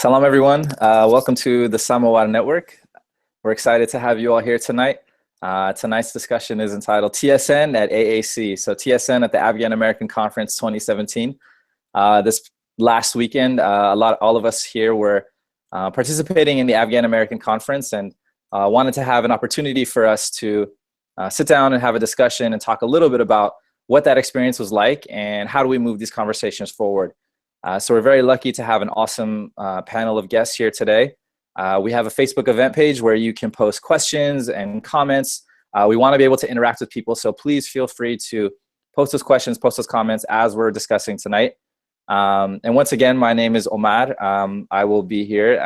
Salam, everyone. Welcome to the Samawar Network. We're excited to have you all here tonight. Tonight's discussion is entitled TSN at AAC. So TSN at the Afghan-American Conference 2017. This last weekend, all of us here were participating in the Afghan-American Conference and wanted to have an opportunity for us to sit down and have a discussion and talk a little bit about what that experience was like and how do we move these conversations forward. So we're very lucky to have an awesome panel of guests here today. We have a Facebook event page where you can post questions and comments. We want to be able to interact with people, so please feel free to post those questions, post those comments as we're discussing tonight. And once again, my name is Omar. I will be here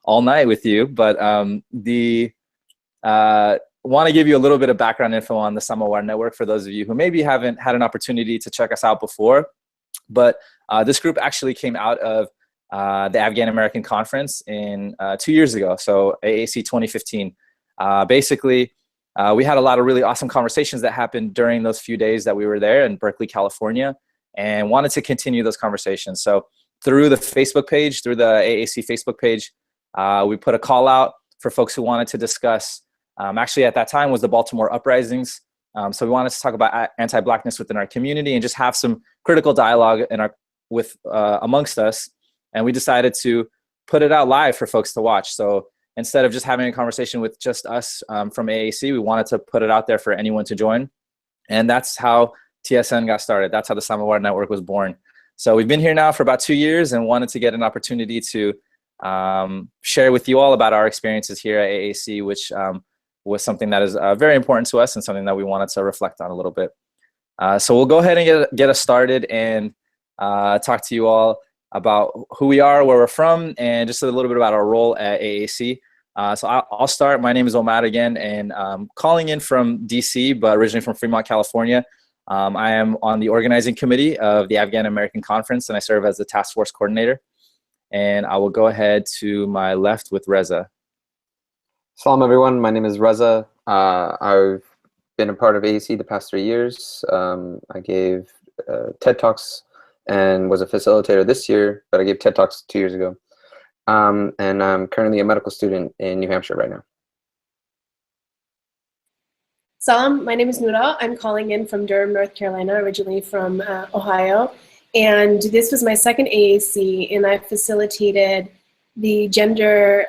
all night with you, but want to give you a little bit of background info on the Samawar Network for those of you who maybe haven't had an opportunity to check us out before. But this group actually came out of the Afghan-American Conference in 2 years ago, so AAC 2015. Basically, we had a lot of really awesome conversations that happened during those few days that we were there in Berkeley, California, and wanted to continue those conversations. So through the Facebook page, through the AAC Facebook page, we put a call out for folks who wanted to discuss, actually at that time was the Baltimore uprisings. So we wanted to talk about anti-Blackness within our community and just have some critical dialogue amongst us. And we decided to put it out live for folks to watch. So instead of just having a conversation with just us from AAC, we wanted to put it out there for anyone to join. And that's how TSN got started. That's how the Samawar Network was born. So we've been here now for about 2 years and wanted to get an opportunity to share with you all about our experiences here at AAC, which was something that is very important to us and something that we wanted to reflect on a little bit. So we'll go ahead and get us started and talk to you all about who we are, where we're from, and just a little bit about our role at AAC. So I'll start. My name is Omar again, and calling in from DC, but originally from Fremont, California. I am on the organizing committee of the Afghan-American Conference, and I serve as the task force coordinator. And I will go ahead to my left with Reza. Salam, everyone. My name is Reza. I've been a part of AAC the past 3 years. I gave TED Talks and was a facilitator this year, but I gave TED Talks 2 years ago. And I'm currently a medical student in New Hampshire right now. Salam, my name is Noura. I'm calling in from Durham, North Carolina, originally from Ohio. And this was my second AAC, and I facilitated the gender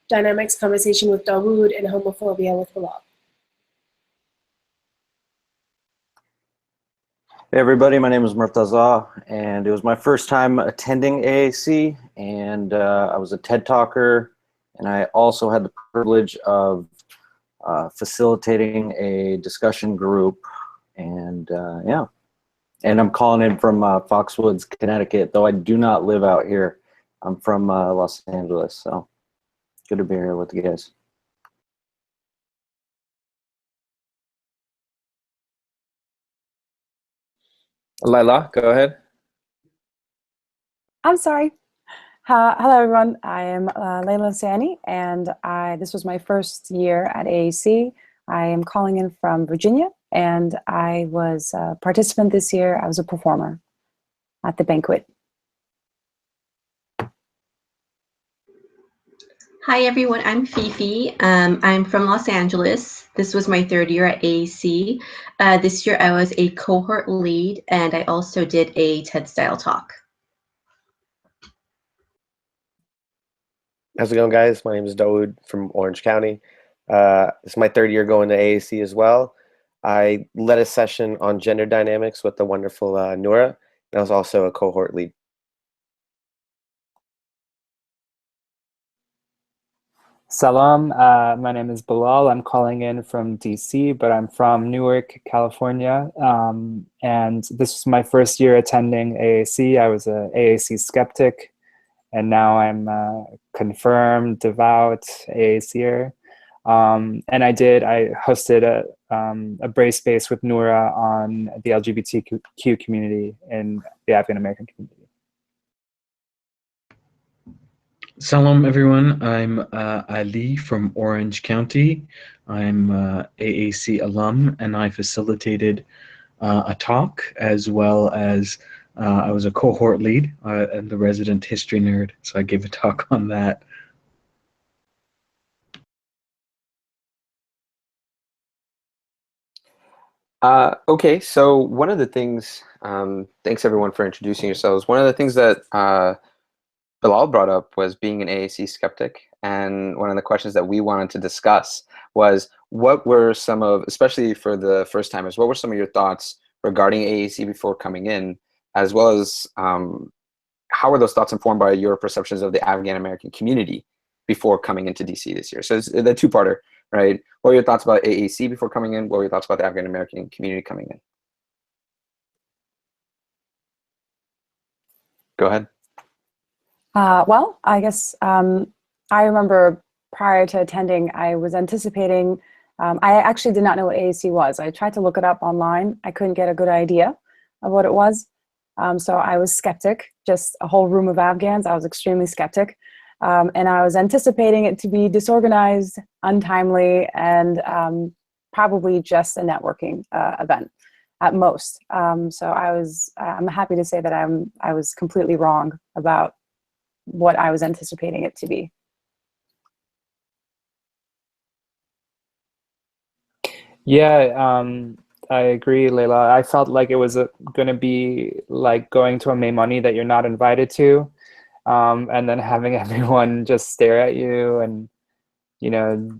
dynamics conversation with Dawood and homophobia with Bilal. Hey everybody, my name is Murtaza, and it was my first time attending AAC, and I was a TED Talker, and I also had the privilege of facilitating a discussion group, and yeah. And I'm calling in from Foxwoods, Connecticut, though I do not live out here. I'm from Los Angeles, so good to be here with you guys. Laila, go ahead. I'm sorry. Hello, everyone. I am Laila Sani, and this was my first year at AAC. I am calling in from Virginia, and I was a participant this year. I was a performer at the banquet. Hi everyone, I'm Fifi. I'm from Los Angeles. This was my third year at AAC. This year I was a cohort lead, and I also did a TED style talk. How's it going, guys? My name is Dawood from Orange County. This is my third year going to AAC as well. I led a session on gender dynamics with the wonderful Noura, and I was also a cohort lead. Salam, my name is Bilal. I'm calling in from DC, but I'm from Newark, California. And this was my first year attending AAC. I was a AAC skeptic, and now I'm a confirmed, devout AACer. And I hosted a Brave Space with Noura on the LGBTQ community in the Afghan-American community. Salam everyone, I'm Ali from Orange County. I'm AAC alum, and I facilitated a talk as well as I was a cohort lead and the resident history nerd, so I gave a talk on that. Okay, so one of the things, thanks everyone for introducing yourselves. One of the things that Bilal brought up was being an AAC skeptic. And one of the questions that we wanted to discuss was what were some of, especially for the first timers, what were some of your thoughts regarding AAC before coming in, as well as how were those thoughts informed by your perceptions of the Afghan-American community before coming into DC this year? So it's the two-parter, right? What were your thoughts about AAC before coming in? What were your thoughts about the Afghan-American community coming in? Go ahead. Well, I guess I remember prior to attending, I was anticipating, I actually did not know what AAC was. I tried to look it up online. I couldn't get a good idea of what it was. So I was skeptic, just a whole room of Afghans. I was extremely skeptic. And I was anticipating it to be disorganized, untimely, and probably just a networking event at most. So I'm happy to say that I was completely wrong about what I was anticipating it to be. Yeah, I agree, Layla. I felt like it was going to be like going to a Maimani that you're not invited to, and then having everyone just stare at you and, you know,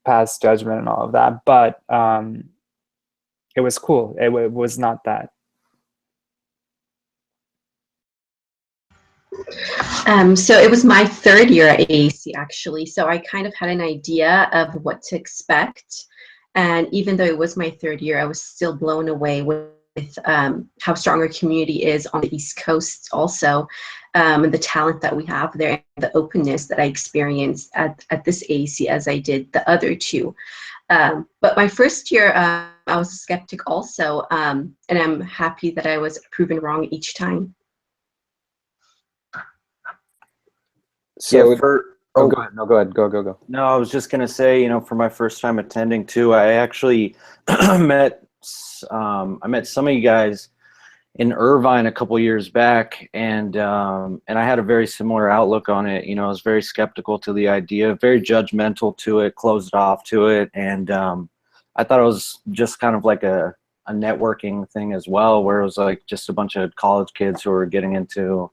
pass judgment and all of that. But it was cool. It was not that. So it was my third year at AAC, actually. So I kind of had an idea of what to expect. And even though it was my third year, I was still blown away with how strong our community is on the East Coast also, and the talent that we have there, and the openness that I experienced at this AAC as I did the other two. But my first year, I was a skeptic also, and I'm happy that I was proven wrong each time. So go ahead. No, go ahead. Go. No, I was just gonna say, you know, for my first time attending too, I actually I met some of you guys in Irvine a couple years back, and I had a very similar outlook on it. You know, I was very skeptical to the idea, very judgmental to it, closed off to it, and I thought it was just kind of like a networking thing as well, where it was like just a bunch of college kids who were getting into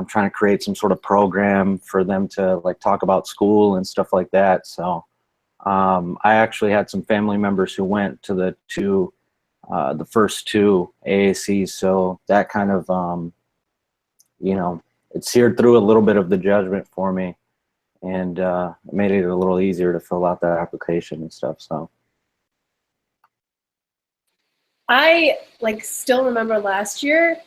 trying to create some sort of program for them to like talk about school and stuff like that. So I actually had some family members who went to the first two AACs, so that kind of you know, it seared through a little bit of the judgment for me, and it made it a little easier to fill out that application and stuff. So I still remember last year,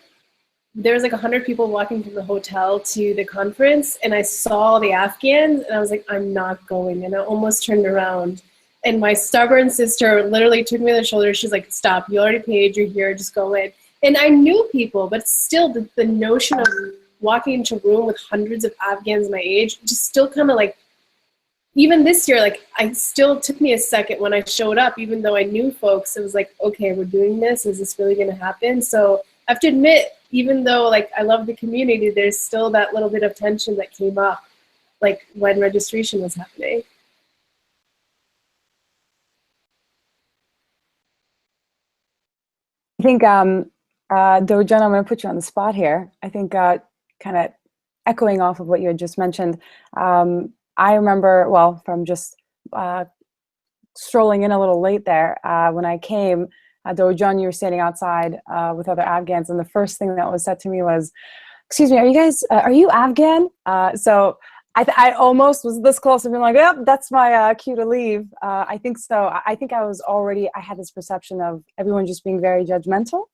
there was like 100 people walking from the hotel to the conference, and I saw the Afghans, and I was like, I'm not going. And I almost turned around, and my stubborn sister literally took me on the shoulder. She's like, stop, you already paid, you're here, just go in. And I knew people, but still the notion of walking into a room with hundreds of Afghans my age just still kind of like, even this year, like I still took me a second when I showed up, even though I knew folks, it was like, okay, we're doing this, is this really gonna happen? So I have to admit, even though like I love the community, there's still that little bit of tension that came up like when registration was happening. I think, Dojan, I'm going to put you on the spot here. I think kind of echoing off of what you had just mentioned, I remember, well, from just strolling in a little late there, when I came, Dojan, you were standing outside with other Afghans, and the first thing that was said to me was, excuse me, are you Afghan? So I almost was this close to being like, yep, that's my cue to leave. I think so. I think I had this perception of everyone just being very judgmental,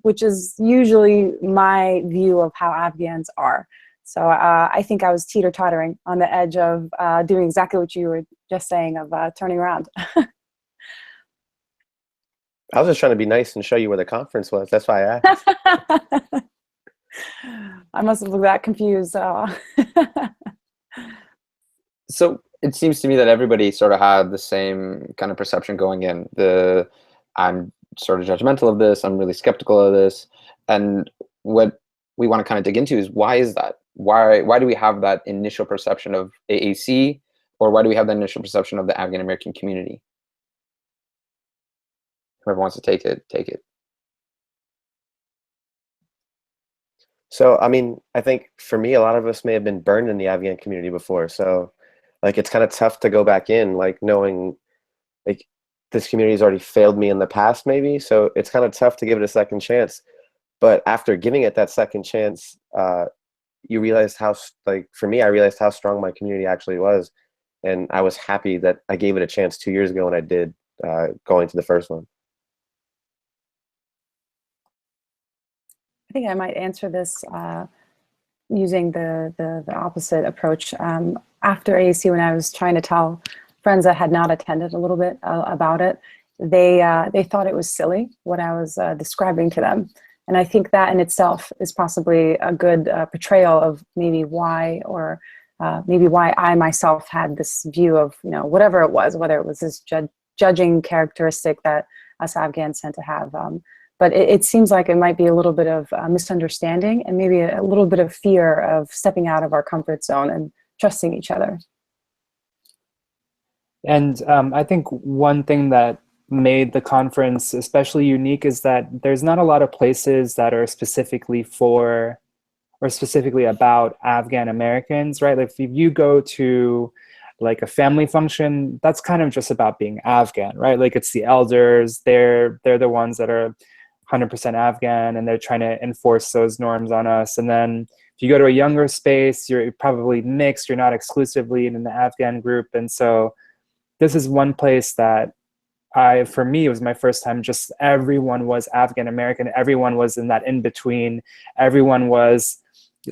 which is usually my view of how Afghans are. So I think I was teeter-tottering on the edge of doing exactly what you were just saying, of turning around. I was just trying to be nice and show you where the conference was. That's why I asked. I must have looked that confused. So it seems to me that everybody sort of had the same kind of perception going in. I'm sort of judgmental of this. I'm really skeptical of this. And what we want to kind of dig into is, why is that? Why do we have that initial perception of AAC, or why do we have that initial perception of the Afghan-American community? Whoever wants to take it, take it. So, I mean, I think for me, a lot of us may have been burned in the Afghan community before. So, like, it's kind of tough to go back in, like, knowing, like, this community has already failed me in the past, maybe. So it's kind of tough to give it a second chance. But after giving it that second chance, you realize how, like, for me, I realized how strong my community actually was. And I was happy that I gave it a chance 2 years ago when I did, going to the first one. I think I might answer this using the opposite approach. After AAC, when I was trying to tell friends that had not attended a little bit about it, they thought it was silly what I was describing to them. And I think that in itself is possibly a good portrayal of maybe why, or maybe why I myself had this view of, you know, whatever it was, whether it was this judging characteristic that us Afghans tend to have. But it seems like it might be a little bit of misunderstanding, and maybe a little bit of fear of stepping out of our comfort zone and trusting each other. And I think one thing that made the conference especially unique is that there's not a lot of places that are specifically for, or specifically about, Afghan Americans, right? Like, if you go to like a family function, that's kind of just about being Afghan, right? Like, it's the elders, they're the ones that are 100% Afghan, and they're trying to enforce those norms on us. And then if you go to a younger space, you're probably mixed, you're not exclusively in the Afghan group. And so this is one place that for me, it was my first time, just everyone was Afghan American, everyone was in that in between, everyone was,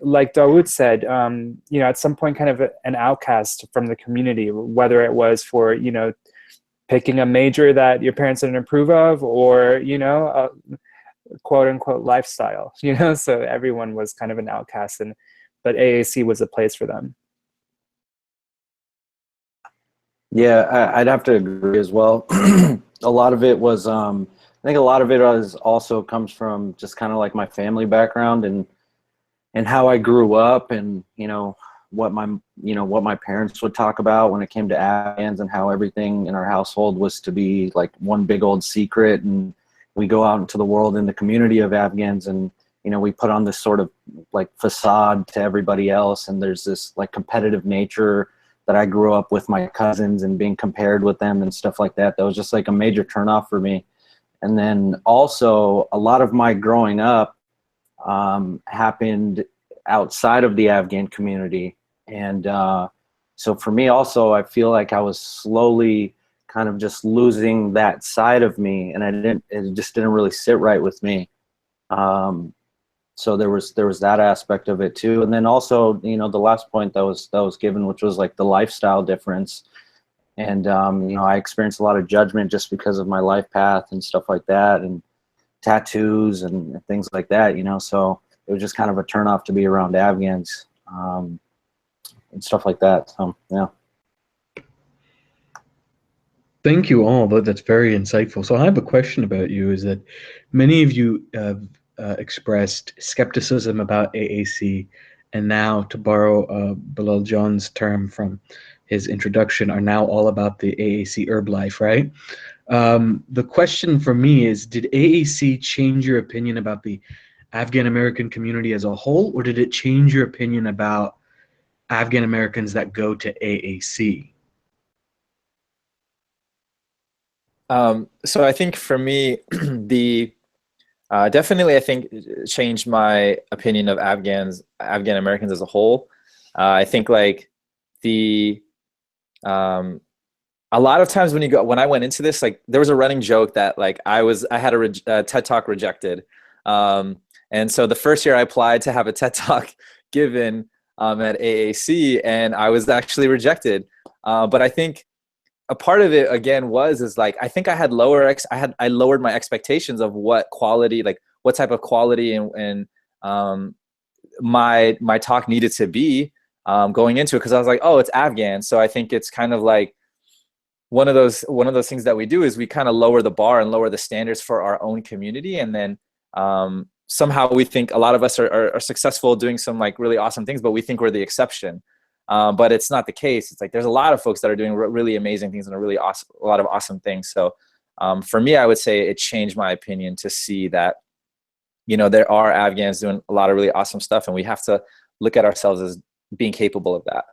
like Dawood said, you know, at some point kind of an outcast from the community, whether it was for, you know, picking a major that your parents didn't approve of, or, you know, a quote unquote lifestyle, you know, so everyone was kind of an outcast, but AAC was a place for them. Yeah, I'd have to agree as well. A lot of it was, I think a lot of it also comes from just kind of like my family background and how I grew up, and, you know, what my parents would talk about when it came to Afghans, and how everything in our household was to be like one big old secret. And we go out into the world in the community of Afghans, and, you know, we put on this sort of like facade to everybody else. And there's this like competitive nature that I grew up with my cousins and being compared with them and stuff like that. That was just like a major turnoff for me. And then also a lot of my growing up happened outside of the Afghan community. And so for me also, I feel like I was slowly kind of just losing that side of me, and it just didn't really sit right with me. So there was that aspect of it too. And then also, you know, the last point that was given, which was like the lifestyle difference. And, you know, I experienced a lot of judgment just because of my life path and stuff like that, and tattoos and things like that, you know, so it was just kind of a turnoff to be around Afghans and stuff like that. So, yeah. Thank you all. That's very insightful. So I have a question about you, is that many of you have expressed skepticism about AAC, and now, to borrow Bilal John's term from his introduction, are now all about the AAC herb life, right? The question for me is, did AAC change your opinion about the Afghan American community as a whole, or did it change your opinion about Afghan Americans that go to AAC? So I think for me, definitely, I think changed my opinion of Afghan Americans as a whole. I think like a lot of times when I went into this, like there was a running joke that like I had a TED Talk rejected. And so the first year I applied to have a TED Talk given at AAC, and I was actually rejected. But I think a part of it again is like, I think I had I lowered my expectations of what quality, like what type of quality and my talk needed to be going into it, because I was like, oh, it's Afghan. So I think it's kind of like one of those things that we do is we kind of lower the bar and lower the standards for our own community, and then somehow we think a lot of us are successful doing some like really awesome things, but we think we're the exception. But it's not the case. It's like there's a lot of folks that are doing really amazing things and a lot of awesome things. So for me, I would say it changed my opinion to see that, there are Afghans doing a lot of really awesome stuff, and we have to look at ourselves as being capable of that.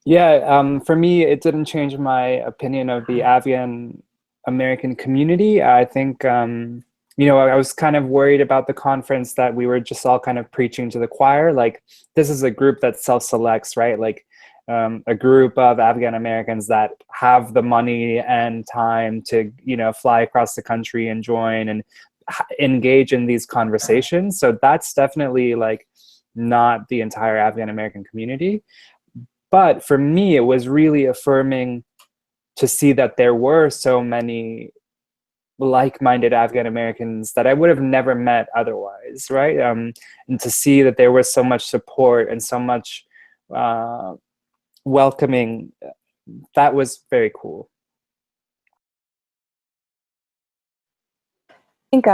Yeah, for me, it didn't change my opinion of the Afghan-American community. I think, I was kind of worried about the conference that we were just all kind of preaching to the choir. Like, this is a group that self-selects, right? Like, a group of Afghan-Americans that have the money and time to, fly across the country and join and engage in these conversations. So that's definitely like not the entire Afghan-American community. But for me, it was really affirming to see that there were so many like-minded Afghan-Americans that I would have never met otherwise, right? And to see that there was so much support and so much welcoming, that was very cool. I think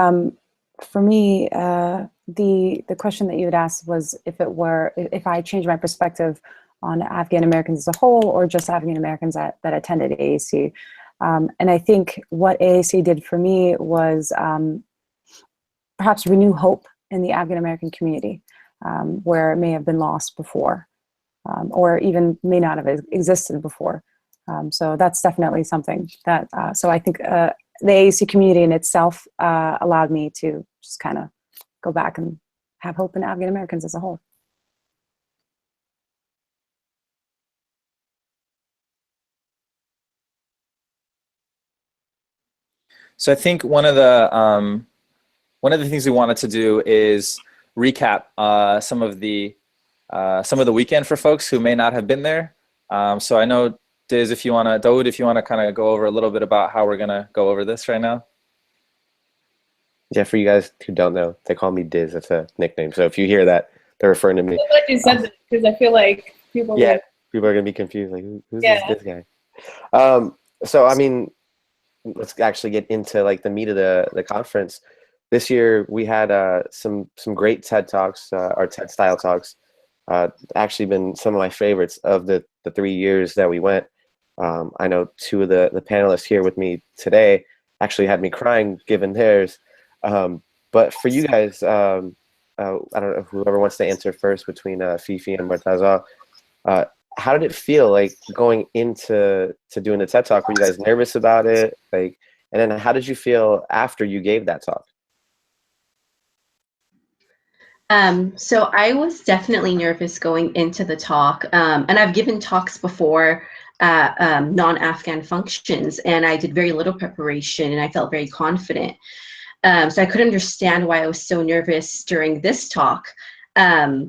for me, the question that you had asked was if I changed my perspective on Afghan Americans as a whole, or just Afghan Americans that attended AAC. And I think what AAC did for me was perhaps renew hope in the Afghan American community, where it may have been lost before, or even may not have existed before. So that's definitely something that, so I think the AAC community in itself allowed me to just kind of go back and have hope in Afghan Americans as a whole. So I think one of the things we wanted to do is recap some of the weekend for folks who may not have been there. So I know, Diz, Dawood, if you want to kind of go over a little bit about how we're gonna go over this right now. Yeah, for you guys who don't know, they call me Diz. That's a nickname. So if you hear that, they're referring to me. I'm glad you said that, because I feel like people. Yeah, people are gonna be confused. Like, who's this guy? So I mean, let's actually get into like the meat of the conference. This year we had some great TED Talks, or TED style talks. Actually been some of my favorites of the 3 years that we went. I know two of the panelists here with me today actually had me crying given theirs. But for you guys, I don't know, whoever wants to answer first between Fifi and Murtaza, how did it feel like going into doing the TED Talk? Were you guys nervous about it? Like, and then how did you feel after you gave that talk? So I was definitely nervous going into the talk, and I've given talks before at non-Afghan functions, and I did very little preparation, and I felt very confident. So I could understand why I was so nervous during this talk. But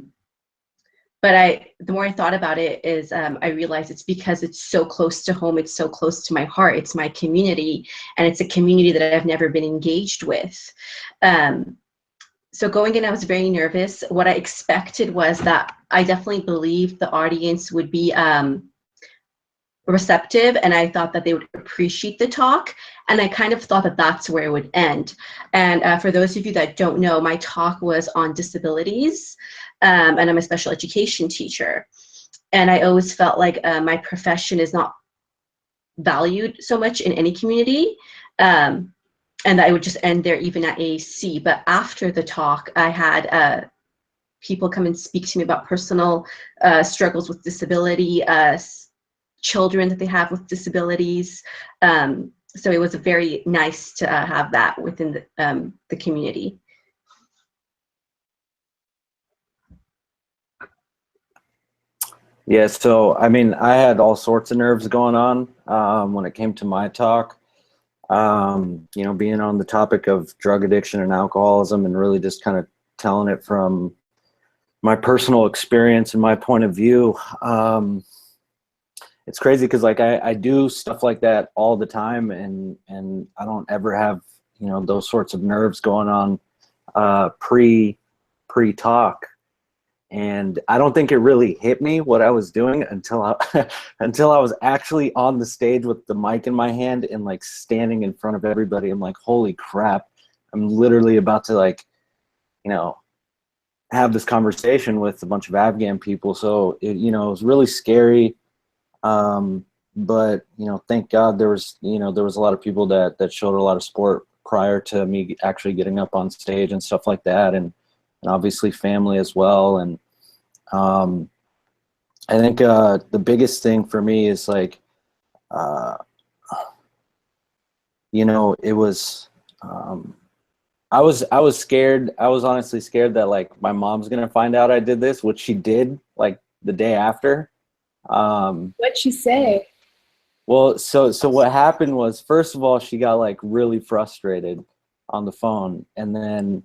the more I thought about it, I realized it's because it's so close to home, it's so close to my heart, it's my community, and it's a community that I've never been engaged with. So going in, I was very nervous. What I expected was that I definitely believed the audience would be receptive, and I thought that they would appreciate the talk, and I kind of thought that that's where it would end. And for those of you that don't know, my talk was on disabilities, and I'm a special education teacher, and I always felt like my profession is not valued so much in any community, and that I would just end there even at AAC. But after the talk, I had people come and speak to me about personal struggles with disability, children that they have with disabilities. So it was very nice to have that within the community. Yeah, so I mean, I had all sorts of nerves going on when it came to my talk. You know, being on the topic of drug addiction and alcoholism, and really just kind of telling it from my personal experience and my point of view. It's crazy because like I do stuff like that all the time, and I don't ever have, you know, those sorts of nerves going on pre-talk. And I don't think it really hit me what I was doing until I until I was actually on the stage with the mic in my hand and like standing in front of everybody. I'm like, holy crap, I'm literally about to like, you know, have this conversation with a bunch of Afghan people. So it, you know, it was really scary. But you know, thank God there was, you know, there was a lot of people that showed a lot of support prior to me actually getting up on stage and stuff like that, and obviously family as well. And I think the biggest thing for me is like, you know, it was I was scared. I was honestly scared that like my mom's gonna find out I did this, which she did like the day after. What'd she say? Well, so what happened was, first of all, she got like really frustrated on the phone, and then,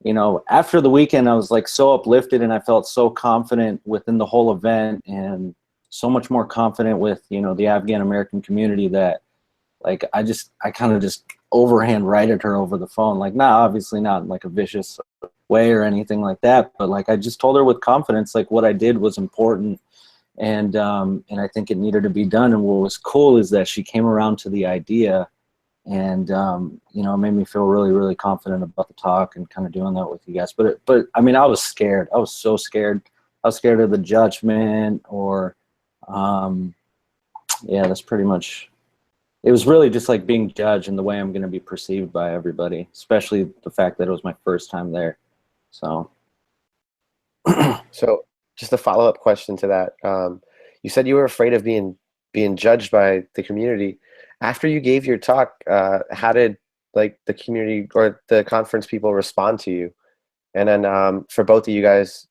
you know, after the weekend, I was like so uplifted and I felt so confident within the whole event, and so much more confident with, you know, the Afghan-American community, that like I kind of just overhand righted her over the phone. Like, obviously not in like a vicious way or anything like that, but like I just told her with confidence like what I did was important, and I think it needed to be done. And what was cool is that she came around to the idea, and you know, it made me feel really, really confident about the talk and kind of doing that with you guys. But I mean, I was scared. I was so scared. I was scared of the judgment, or yeah, that's pretty much. It was really just like being judged and the way I'm going to be perceived by everybody, especially the fact that it was my first time there. So, So just a follow-up question to that. You said you were afraid of being judged by the community. After you gave your talk, how did like the community or the conference people respond to you? And then for both of you guys,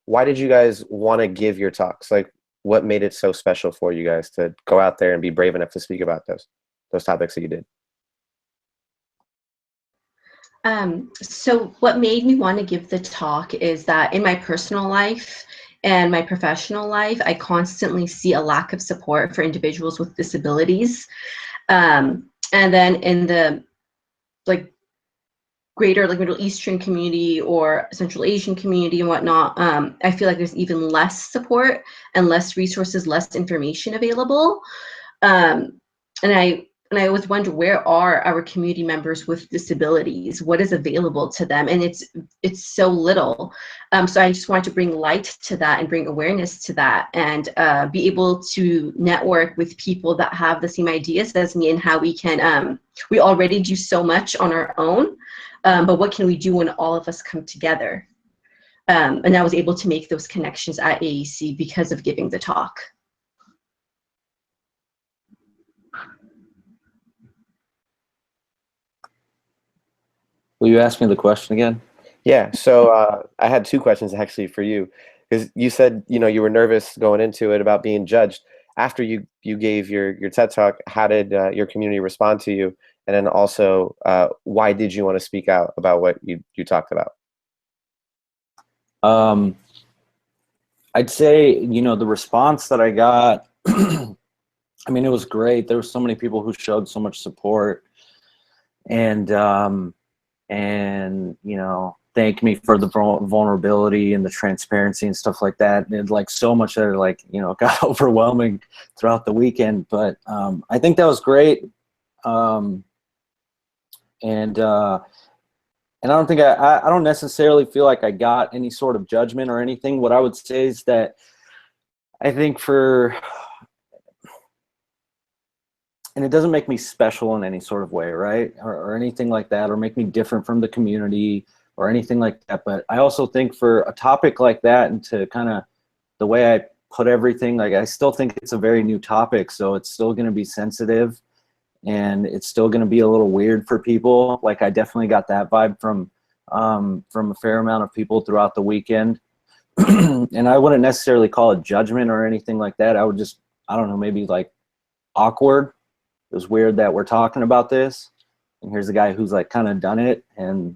why did you guys want to give your talks? Like, what made it so special for you guys to go out there and be brave enough to speak about those topics that you did? So what made me want to give the talk is that in my personal life and my professional life, I constantly see a lack of support for individuals with disabilities. And then in the like greater like Middle Eastern community or Central Asian community and whatnot, I feel like there's even less support and less resources, less information available. And I always wonder, where are our community members with disabilities? What is available to them? And it's so little. So I just wanted to bring light to that and bring awareness to that, and be able to network with people that have the same ideas as me, and how we can, we already do so much on our own, but what can we do when all of us come together? And I was able to make those connections at AAC because of giving the talk. will you ask me the question again? Yeah, so I had two questions actually for you, because you said, you know, you were nervous going into it about being judged. After you gave your TED Talk, how did your community respond to you? And then also, why did you want to speak out about what you talked about? I'd say, you know, the response that I got, I mean, it was great. There were so many people who showed so much support, and you know, thanked me for the vulnerability and the transparency and stuff like that. And like so much that like, you know, got overwhelming throughout the weekend. But I think that was great. And I don't think I don't necessarily feel like I got any sort of judgment or anything. What I would say is that I think and it doesn't make me special in any sort of way, right? Or anything like that, or make me different from the community or anything like that. But I also think for a topic like that, and to kind of the way I put everything, like I still think it's a very new topic, so it's still going to be sensitive, and it's still going to be a little weird for people. Like I definitely got that vibe from a fair amount of people throughout the weekend. And I wouldn't necessarily call it judgment or anything like that. I would just, I don't know, maybe like awkward. It was weird that we're talking about this, and here's a guy who's like kind of done it and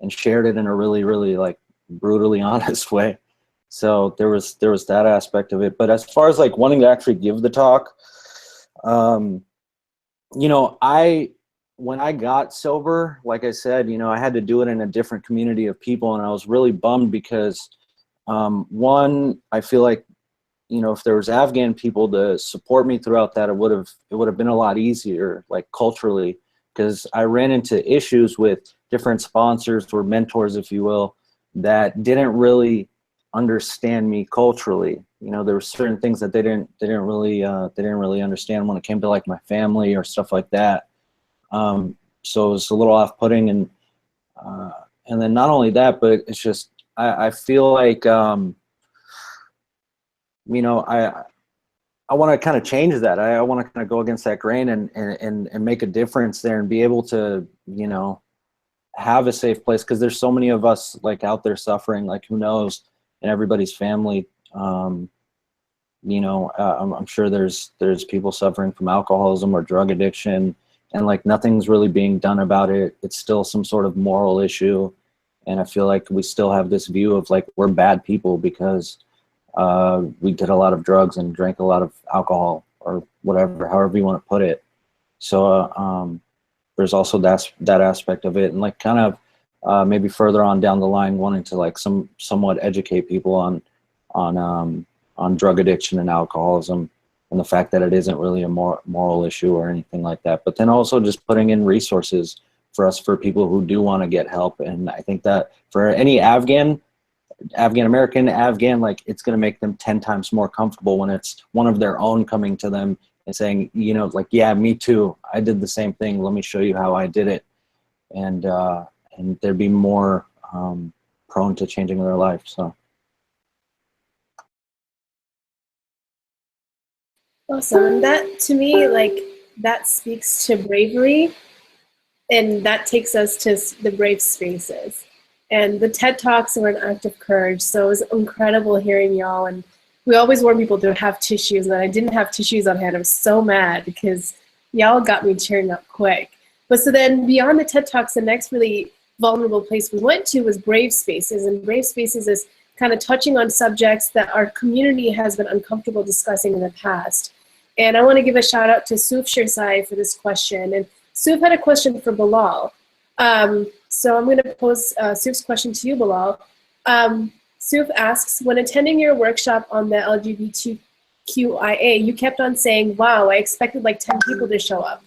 shared it in a really, really like brutally honest way. So there was that aspect of it. But as far as like wanting to actually give the talk, you know, when I got sober, like I said, you know, I had to do it in a different community of people, and I was really bummed because One, I feel like, you know, if there was Afghan people to support me throughout that, it would have been a lot easier, like culturally, because I ran into issues with different sponsors or mentors, if you will, that didn't really understand me culturally. You know, there were certain things that they didn't really understand when it came to like my family or stuff like that. So it was a little off-putting, and then not only that, but it's just I feel like you know, I want to kind of change that. I want to kind of go against that grain and make a difference there and be able to, you know, have a safe place, because there's so many of us like out there suffering, like who knows, in everybody's family. You know, I'm sure there's people suffering from alcoholism or drug addiction, and like nothing's really being done about it. It's still some sort of moral issue, and I feel like we still have this view of like we're bad people because we did a lot of drugs and drank a lot of alcohol or whatever, however you want to put it. So there's also that aspect of it, and like kind of maybe further on down the line, wanting to like somewhat educate people on drug addiction and alcoholism, and the fact that it isn't really a moral issue or anything like that. But then also just putting in resources for people who do want to get help. And I think that for any Afghan-American, like it's going to make them 10 times more comfortable when it's one of their own coming to them and saying, you know, like, yeah, me too, I did the same thing, let me show you how I did it. And they'd be more prone to changing their life. So. Awesome. And that, to me, like, that speaks to bravery, and that takes us to the brave spaces. And the TED Talks were an act of courage, so it was incredible hearing y'all. And we always warn people to have tissues, and I didn't have tissues on hand. I was so mad because y'all got me tearing up quick. But so then beyond the TED Talks, the next really vulnerable place we went to was brave spaces. And brave spaces is kind of touching on subjects that our community has been uncomfortable discussing in the past. And I want to give a shout out to Suf Shirsai for this question. And Suf had a question for Bilal. So I'm going to pose Suf's question to you, Bilal. Suf asks, when attending your workshop on the LGBTQIA, you kept on saying, wow, I expected like 10 people to show up.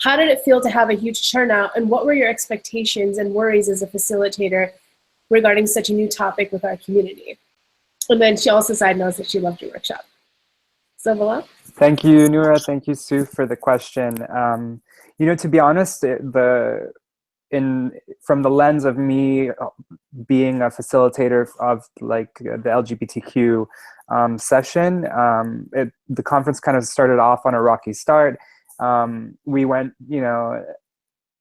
How did it feel to have a huge turnout, and what were your expectations and worries as a facilitator regarding such a new topic with our community? And then she also side notes that she loved your workshop. So Bilal? Thank you, Noura. Thank you, Sue, for the question. You know, to be honest, from the lens of me being a facilitator of like the LGBTQ session, the conference kind of started off on a rocky start. We went, you know,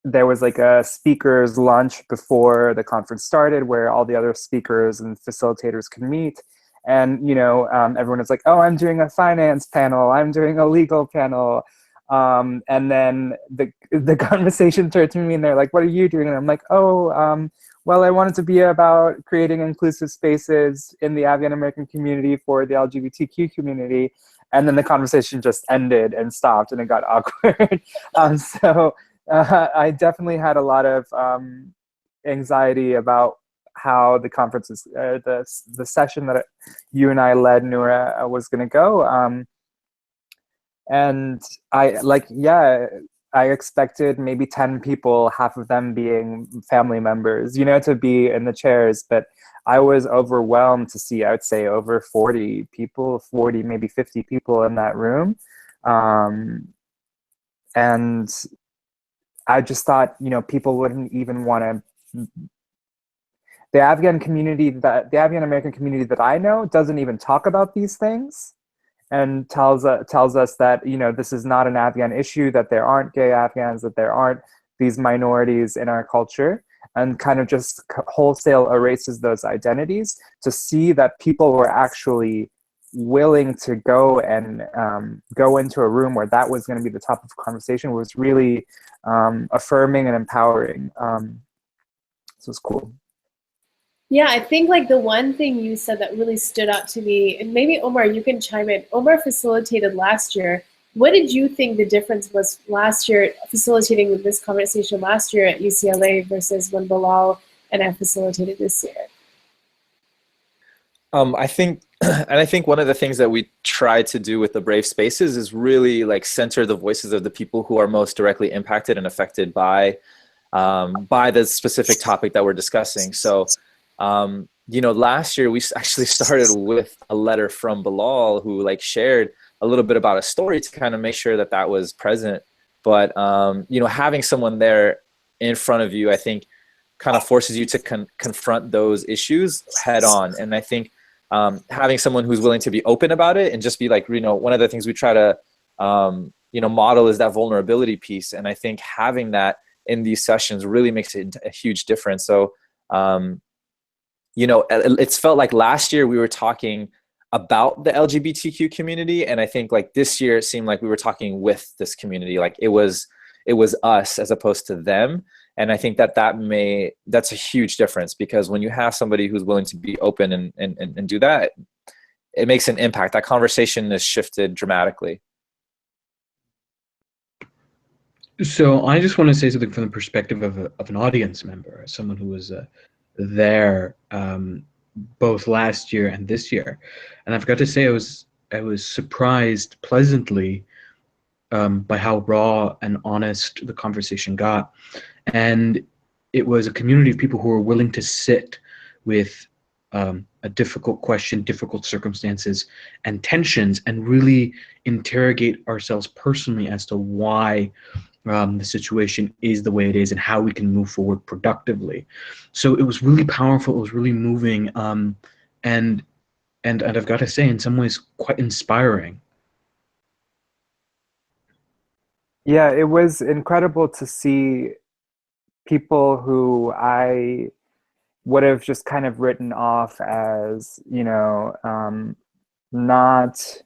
there was like a speakers lunch before the conference started where all the other speakers and facilitators could meet. And, you know, everyone was like, oh, I'm doing a finance panel, I'm doing a legal panel. And then the conversation turned to me and they're like, what are you doing? And I'm like, oh, well, I wanted to be about creating inclusive spaces in the Afghan-American community for the LGBTQ community. And then the conversation just ended and stopped and it got awkward. So I definitely had a lot of anxiety about how the conferences, the session that you and I led, Noura, was going to go. And I expected maybe 10 people, half of them being family members, you know, to be in the chairs. But I was overwhelmed to see, I would say, over 40 people, 40, maybe 50 people in that room. And I just thought, you know, people wouldn't even want to. The Afghan-American community that I know doesn't even talk about these things, and tells us that, you know, this is not an Afghan issue, that there aren't gay Afghans, that there aren't these minorities in our culture, and kind of just wholesale erases those identities. To see that people were actually willing to go and go into a room where that was going to be the topic of conversation was really affirming and empowering. So it's cool. Yeah, I think like the one thing you said that really stood out to me, and maybe Omar, you can chime in. Omar facilitated last year. What did you think the difference was last year, facilitating this conversation last year at UCLA versus when Bilal and I facilitated this year? I think, and I think one of the things that we try to do with the Brave Spaces is really like center the voices of the people who are most directly impacted and affected by the specific topic that we're discussing. So, you know, last year we actually started with a letter from Bilal, who like shared a little bit about a story to kind of make sure that that was present. But you know, having someone there in front of you, I think, kind of forces you to confront those issues head on. And I think having someone who's willing to be open about it and just be like, you know, one of the things we try to, you know, model is that vulnerability piece. And I think having that in these sessions really makes it a huge difference. So, you know, it's felt like last year we were talking about the LGBTQ community. And I think like this year, it seemed like we were talking with this community. Like it was us as opposed to them. And I think that's a huge difference, because when you have somebody who's willing to be open and do that, it makes an impact. That conversation is shifted dramatically. So I just want to say something from the perspective of an audience member, someone who was there both last year and this year, and I've got to say I was surprised pleasantly by how raw and honest the conversation got, and it was a community of people who were willing to sit with a difficult question, difficult circumstances, and tensions, and really interrogate ourselves personally as to why the situation is the way it is and how we can move forward productively. So it was really powerful. It was really moving, and I've got to say, in some ways, quite inspiring. Yeah, it was incredible to see people who I would have just kind of written off as, you know, not,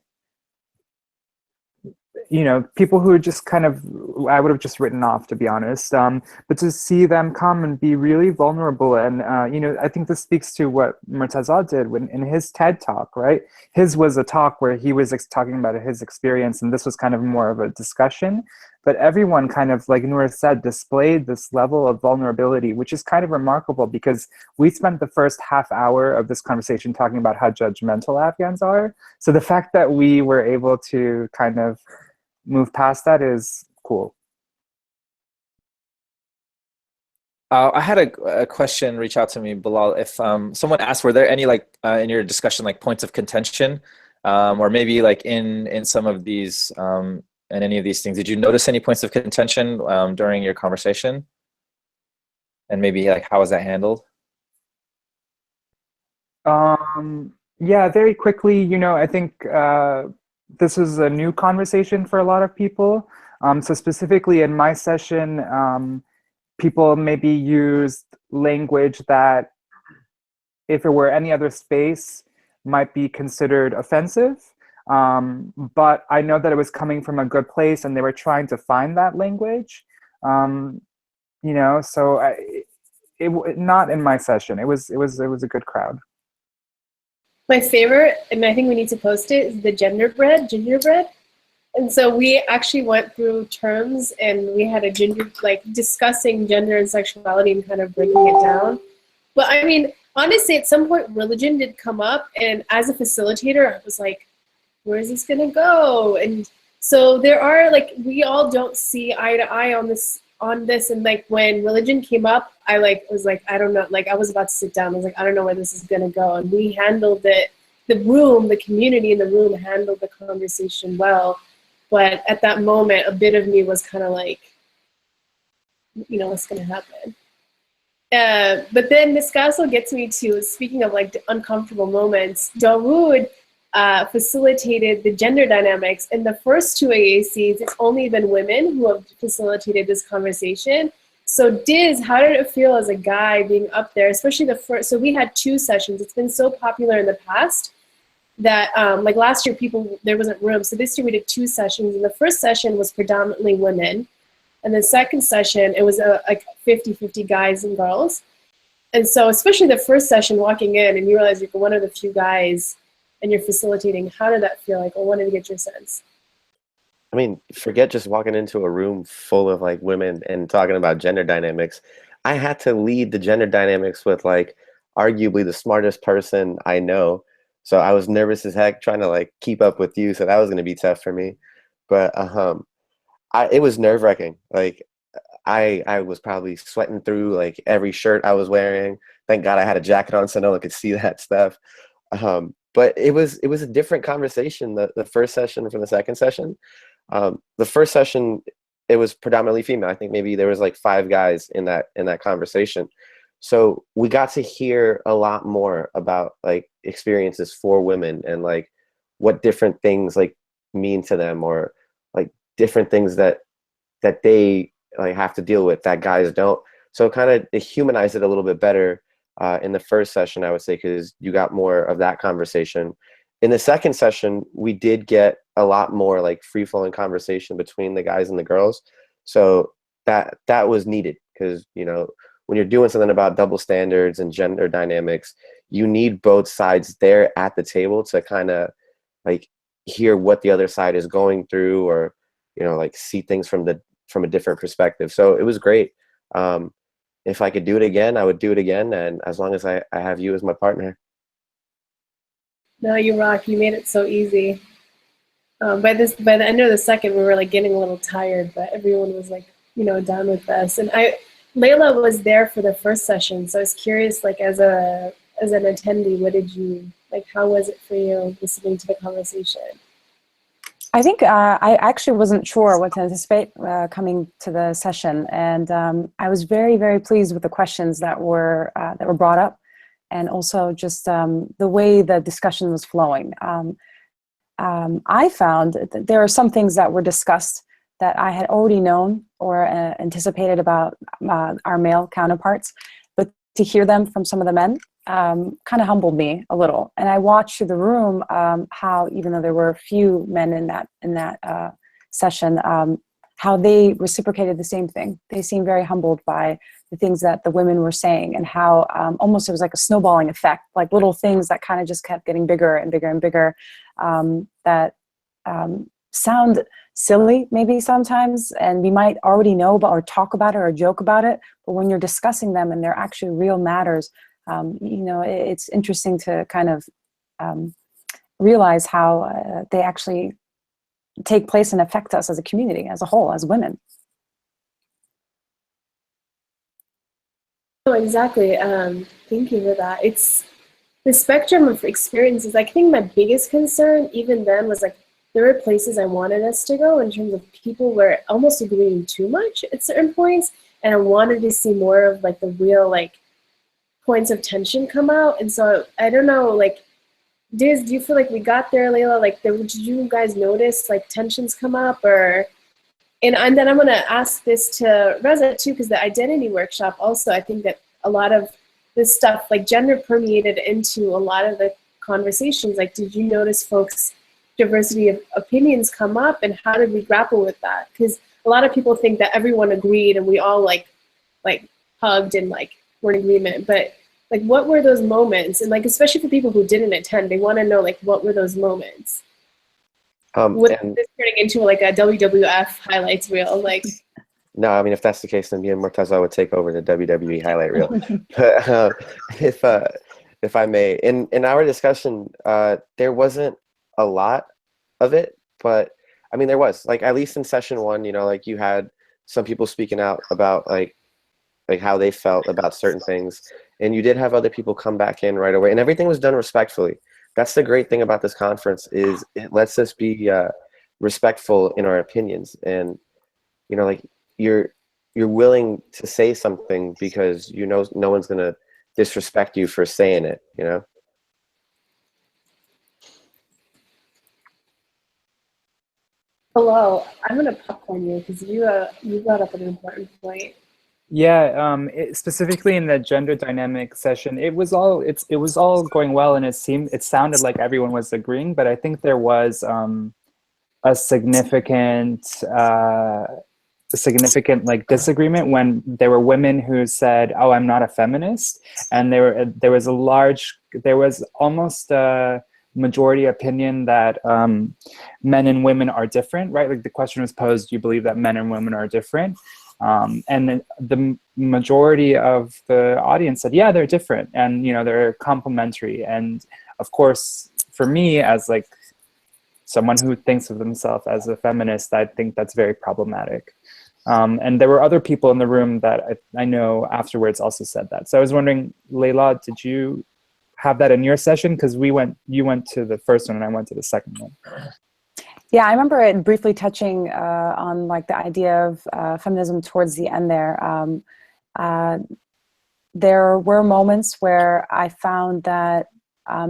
you know, people who are just kind of, I would have just written off, to be honest. But to see them come and be really vulnerable, and you know, I think this speaks to what Murtaza did in his TED talk, right? His was a talk where he was talking about his experience, and this was kind of more of a discussion. But everyone kind of, like Noura said, displayed this level of vulnerability, which is kind of remarkable, because we spent the first half hour of this conversation talking about how judgmental Afghans are. So the fact that we were able to kind of move past that is cool. I had a question reach out to me, Bilal. If someone asked, were there any like in your discussion like points of contention, or maybe like in some of these and any of these things, did you notice any points of contention during your conversation? And maybe like how was that handled? Yeah, very quickly, you know, I think this is a new conversation for a lot of people. So specifically in my session, people maybe used language that, if it were any other space, might be considered offensive. But I know that it was coming from a good place, and they were trying to find that language. You know, so it not in my session. It was a good crowd. My favorite, and I think we need to post it, is the gingerbread. And so we actually went through terms, and we had like discussing gender and sexuality and kind of breaking it down. But I mean, honestly, at some point religion did come up, and as a facilitator, I was like, where is this gonna go? And so there are, like, we all don't see eye to eye on this, and like when religion came up, I was like, I don't know, like I was about to sit down. I was like, I don't know where this is gonna go. And we handled it, the community in the room handled the conversation well. But at that moment, a bit of me was kind of like, you know, what's gonna happen? But then this also gets me to, speaking of like uncomfortable moments, Dawood facilitated the gender dynamics. In the first two AACs, it's only been women who have facilitated this conversation. So Diz, how did it feel as a guy being up there, especially the first? So we had 2 sessions. It's been so popular in the past that like last year there wasn't room. So this year we did 2 sessions, and the first session was predominantly women. And the second session, it was like 50-50 guys and girls. And so especially the first session, walking in and you realize you're one of the few guys and you're facilitating, how did that feel like? I wanted to get your sense. I mean, forget just walking into a room full of like women and talking about gender dynamics. I had to lead the gender dynamics with like arguably the smartest person I know, So I was nervous as heck trying to like keep up with you. So that was going to be tough for me. But it was nerve wracking. Like I was probably sweating through like every shirt I was wearing. Thank God I had a jacket on so no one could see that stuff. But it was a different conversation, the first session from the second session. The first session, it was predominantly female. I think maybe there was like 5 guys in that conversation. So we got to hear a lot more about like experiences for women and like what different things like mean to them, or like different things that they like have to deal with that guys don't. So it humanized it a little bit better in the first session, I would say, because you got more of that conversation. In the second session, we did get a lot more like free-flowing conversation between the guys and the girls. So that was needed, because, you know, when you're doing something about double standards and gender dynamics, you need both sides there at the table to kind of like hear what the other side is going through, or, you know, like see things from a different perspective. So it was great. If I could do it again, I would do it again. And as long as I have you as my partner. No, you rock. You made it so easy. By the end of the second, we were like getting a little tired, but everyone was like, you know, down with us. And Layla was there for the first session, so I was curious, like as an attendee, what did you like? How was it for you listening to the conversation? I think I actually wasn't sure what to anticipate coming to the session, and I was very, very pleased with the questions that were brought up, and also just the way the discussion was flowing. I found that there are some things that were discussed that I had already known or anticipated about our male counterparts, but to hear them from some of the men kind of humbled me a little. And I watched through the room how, even though there were a few men in that session, how they reciprocated the same thing. They seemed very humbled by the things that the women were saying, and how almost it was like a snowballing effect, like little things that kind of just kept getting bigger and bigger and bigger, that sound silly maybe sometimes, and we might already know about or talk about it or joke about it, but when you're discussing them and they're actually real matters, you know, it's interesting to kind of realize how they actually take place and affect us as a community, as a whole, as women. Oh, exactly. Thank you for that. It's the spectrum of experiences. I think my biggest concern even then was like, there were places I wanted us to go in terms of people were almost agreeing too much at certain points, and I wanted to see more of like the real like points of tension come out. And so I don't know, like, do you feel like we got there, Layla? Like, did you guys notice like tensions come up, or? And then I'm gonna ask this to Reza too, because the identity workshop also, I think that a lot of this stuff, like gender permeated into a lot of the conversations. Like, did you notice folks' diversity of opinions come up, and how did we grapple with that? Because a lot of people think that everyone agreed and we all like hugged and like were in agreement, but like what were those moments? And like, especially for people who didn't attend, they want to know like what were those moments? With this turning into like a WWF highlights reel, like. No, I mean, if that's the case, then me and Murtaza would take over the WWE highlight reel. But if I may, in our discussion, there wasn't a lot of it, but I mean, there was, like, at least in session 1, you know, like you had some people speaking out about like how they felt about certain things, and you did have other people come back in right away, and everything was done respectfully. That's the great thing about this conference, is it lets us be respectful in our opinions, and you know, like you're willing to say something because you know no one's gonna disrespect you for saying it, you know. Hello, I'm gonna popcorn you because you brought up an important point. Yeah, specifically in the gender dynamic session, it was all going well, and it sounded like everyone was agreeing, but I think there was a significant like disagreement when there were women who said, "Oh, I'm not a feminist," and there was almost a majority opinion that men and women are different, right? Like the question was posed, do you believe that men and women are different? And the majority of the audience said, yeah, they're different, and you know, they're complementary. And of course, for me, as like someone who thinks of themselves as a feminist, I think that's very problematic. And there were other people in the room that I know afterwards also said that. So I was wondering, Layla, did you have that in your session? Because you went to the first one and I went to the second one. Yeah, I remember it briefly touching on like the idea of feminism towards the end there. There were moments where I found that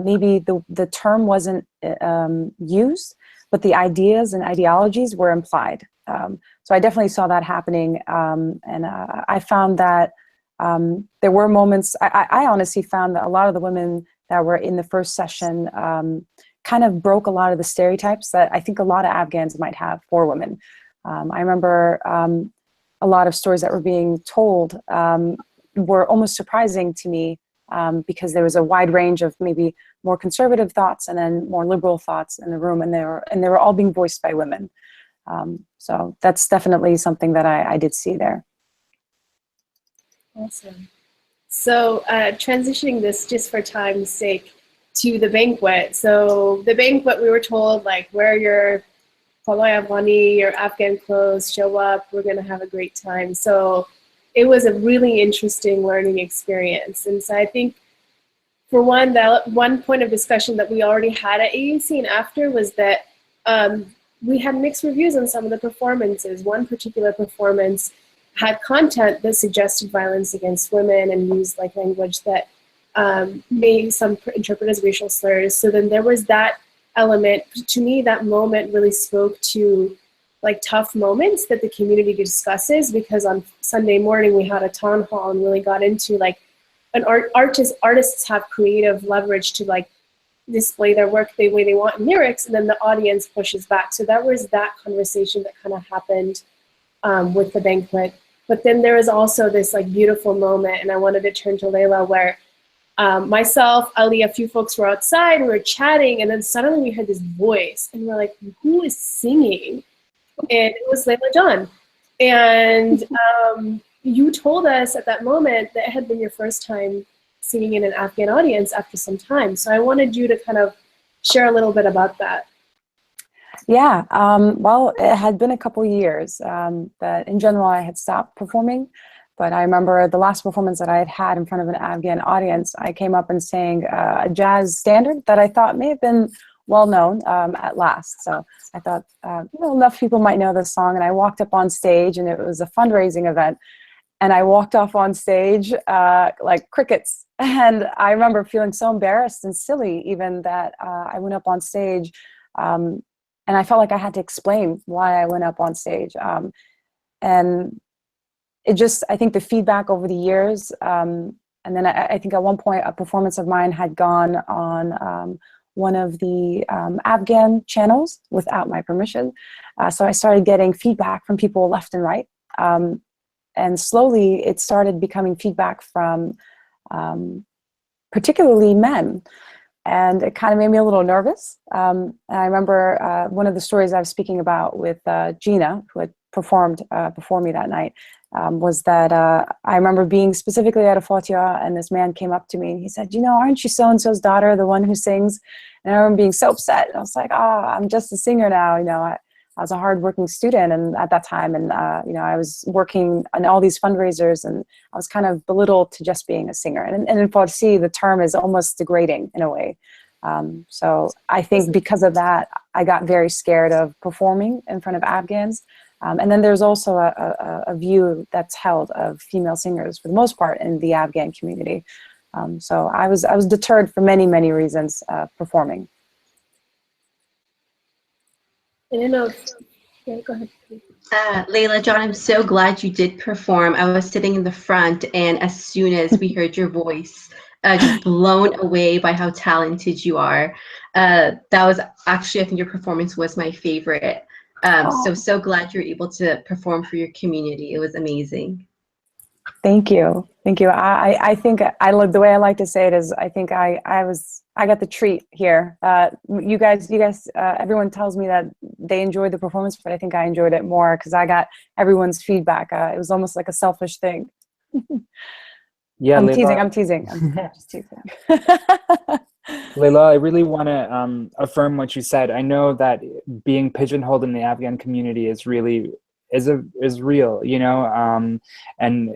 maybe the term wasn't used, but the ideas and ideologies were implied. So I definitely saw that happening, and I found that there were moments, I honestly found that a lot of the women that were in the first session kind of broke a lot of the stereotypes that I think a lot of Afghans might have for women. I remember a lot of stories that were being told were almost surprising to me because there was a wide range of maybe more conservative thoughts and then more liberal thoughts in the room, and they were all being voiced by women. So that's definitely something that I did see there. Awesome. So transitioning this just for time's sake to the banquet. So the banquet, we were told, like, wear your Paloi Afghani, your Afghan clothes, show up, we're going to have a great time. So it was a really interesting learning experience. And so I think, for one, that one point of discussion that we already had at AAC and after was that we had mixed reviews on some of the performances. One particular performance had content that suggested violence against women and used like language that may some interpret as racial slurs. So then there was that element. To me, that moment really spoke to like tough moments that the community discusses, because on Sunday morning we had a town hall and really got into like artists have creative leverage to like display their work the way they want in lyrics, and then the audience pushes back. So that was that conversation that kind of happened with the banquet. But then there was also this like beautiful moment, and I wanted to turn to Layla, where myself, Ali, a few folks were outside, we were chatting, and then suddenly we heard this voice, and we're like, who is singing? And it was Layla John. And you told us at that moment that it had been your first time singing in an Afghan audience after some time. So I wanted you to kind of share a little bit about that. Yeah, well, it had been a couple years that in general I had stopped performing, but I remember the last performance that I had had in front of an Afghan audience, I came up and sang a jazz standard that I thought may have been well known at last. So I thought, enough people might know this song, and I walked up on stage, and it was a fundraising event. And I walked off on stage like crickets. And I remember feeling so embarrassed and silly even that I went up on stage and I felt like I had to explain why I went up on stage. And it just, I think the feedback over the years, and then I think at one point a performance of mine had gone on one of the Afghan channels without my permission. So I started getting feedback from people left and right. And slowly it started becoming feedback from particularly men. And it kind of made me a little nervous. And I remember one of the stories I was speaking about with Gina, who had performed before me that night, was that I remember being specifically at a Fatiha, and this man came up to me and he said, aren't you so-and-so's daughter, the one who sings? And I remember being so upset. And I was like, I'm just a singer now. I was a hardworking student and at that time, and I was working on all these fundraisers, and I was kind of belittled to just being a singer. And in Farsi, the term is almost degrading in a way. So I think because of that, I got very scared of performing in front of Afghans. And then there's also a view that's held of female singers, for the most part, in the Afghan community. So I was deterred for many, many reasons performing. Yeah, go ahead. Layla John, I'm so glad you did perform. I was sitting in the front, and as soon as we heard your voice, just blown away by how talented you are. That was actually, I think your performance was my favorite. So glad you're able to perform for your community. It was amazing. Thank you. I think the way I like to say it is, I think I got the treat here. You guys, everyone tells me that they enjoyed the performance, but I think I enjoyed it more because I got everyone's feedback. It was almost like a selfish thing. Yeah, I'm teasing. I'm just teasing. Leila, I really want to affirm what you said. I know that being pigeonholed in the Afghan community is really is real, you know, and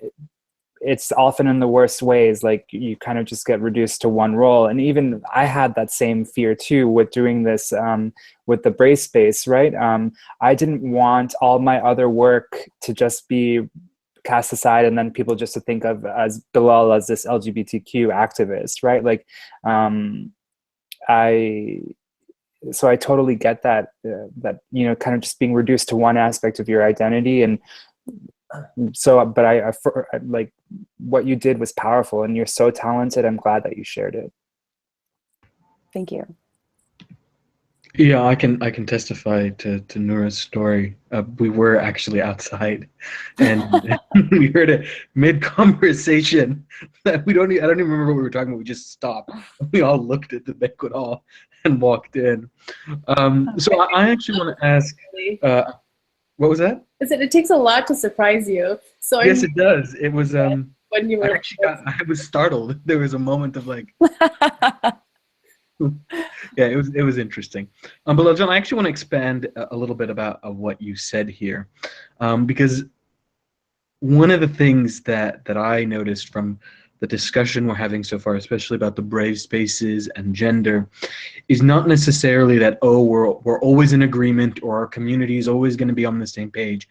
it's often in the worst ways. Like you kind of just get reduced to one role. And even I had that same fear too with doing this with the brace space, right? I didn't want all my other work to just be cast aside and then people just to think of as Bilal as this LGBTQ activist, right? Like I totally get that that, you know, kind of just being reduced to one aspect of your identity. And so, but like what you did was powerful and you're so talented. I'm glad that you shared it. Thank you. Yeah, I can testify to Noura's story. We were actually outside, and we heard a mid-conversation that I don't even remember what we were talking about. We just stopped. We all looked at the banquet hall and walked in. So I actually want to ask, what was that? I said it takes a lot to surprise you. So Yes, it does. It was. when you were, I was startled. There was a moment of like. Yeah, it was interesting. But John, I actually want to expand a little bit about what you said here, because one of the things that I noticed from the discussion we're having so far, especially about the brave spaces and gender, is not necessarily that, oh, we're always in agreement or our community is always going to be on the same page,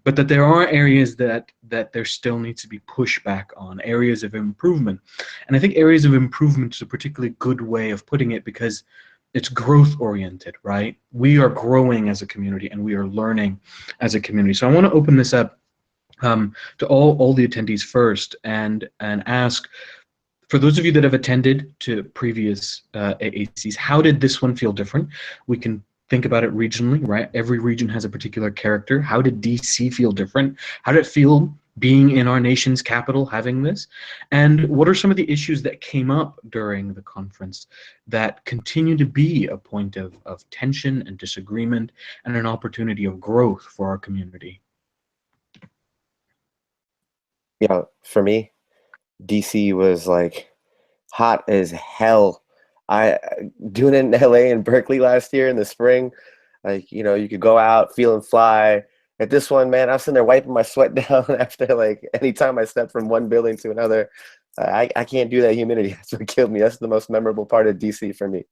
but that there are areas that there still needs to be pushback on, areas of improvement. And I think areas of improvement is a particularly good way of putting it because it's growth oriented, right? We are growing as a community and we are learning as a community. So I want to open this up to all the attendees first and ask, for those of you that have attended to previous AACs, how did this one feel different? We can think about it regionally, right? Every region has a particular character. How did DC feel different? How did it feel being in our nation's capital having this? And what are some of the issues that came up during the conference that continue to be a point of tension and disagreement and an opportunity of growth for our community? Yeah, for me, DC was like hot as hell. I doing it in LA and Berkeley last year in the spring, like, you know, you could go out feeling fly. At this one, man, I was sitting there wiping my sweat down after like anytime I stepped from one building to another. I can't do that humidity. That's what killed me. That's the most memorable part of DC for me.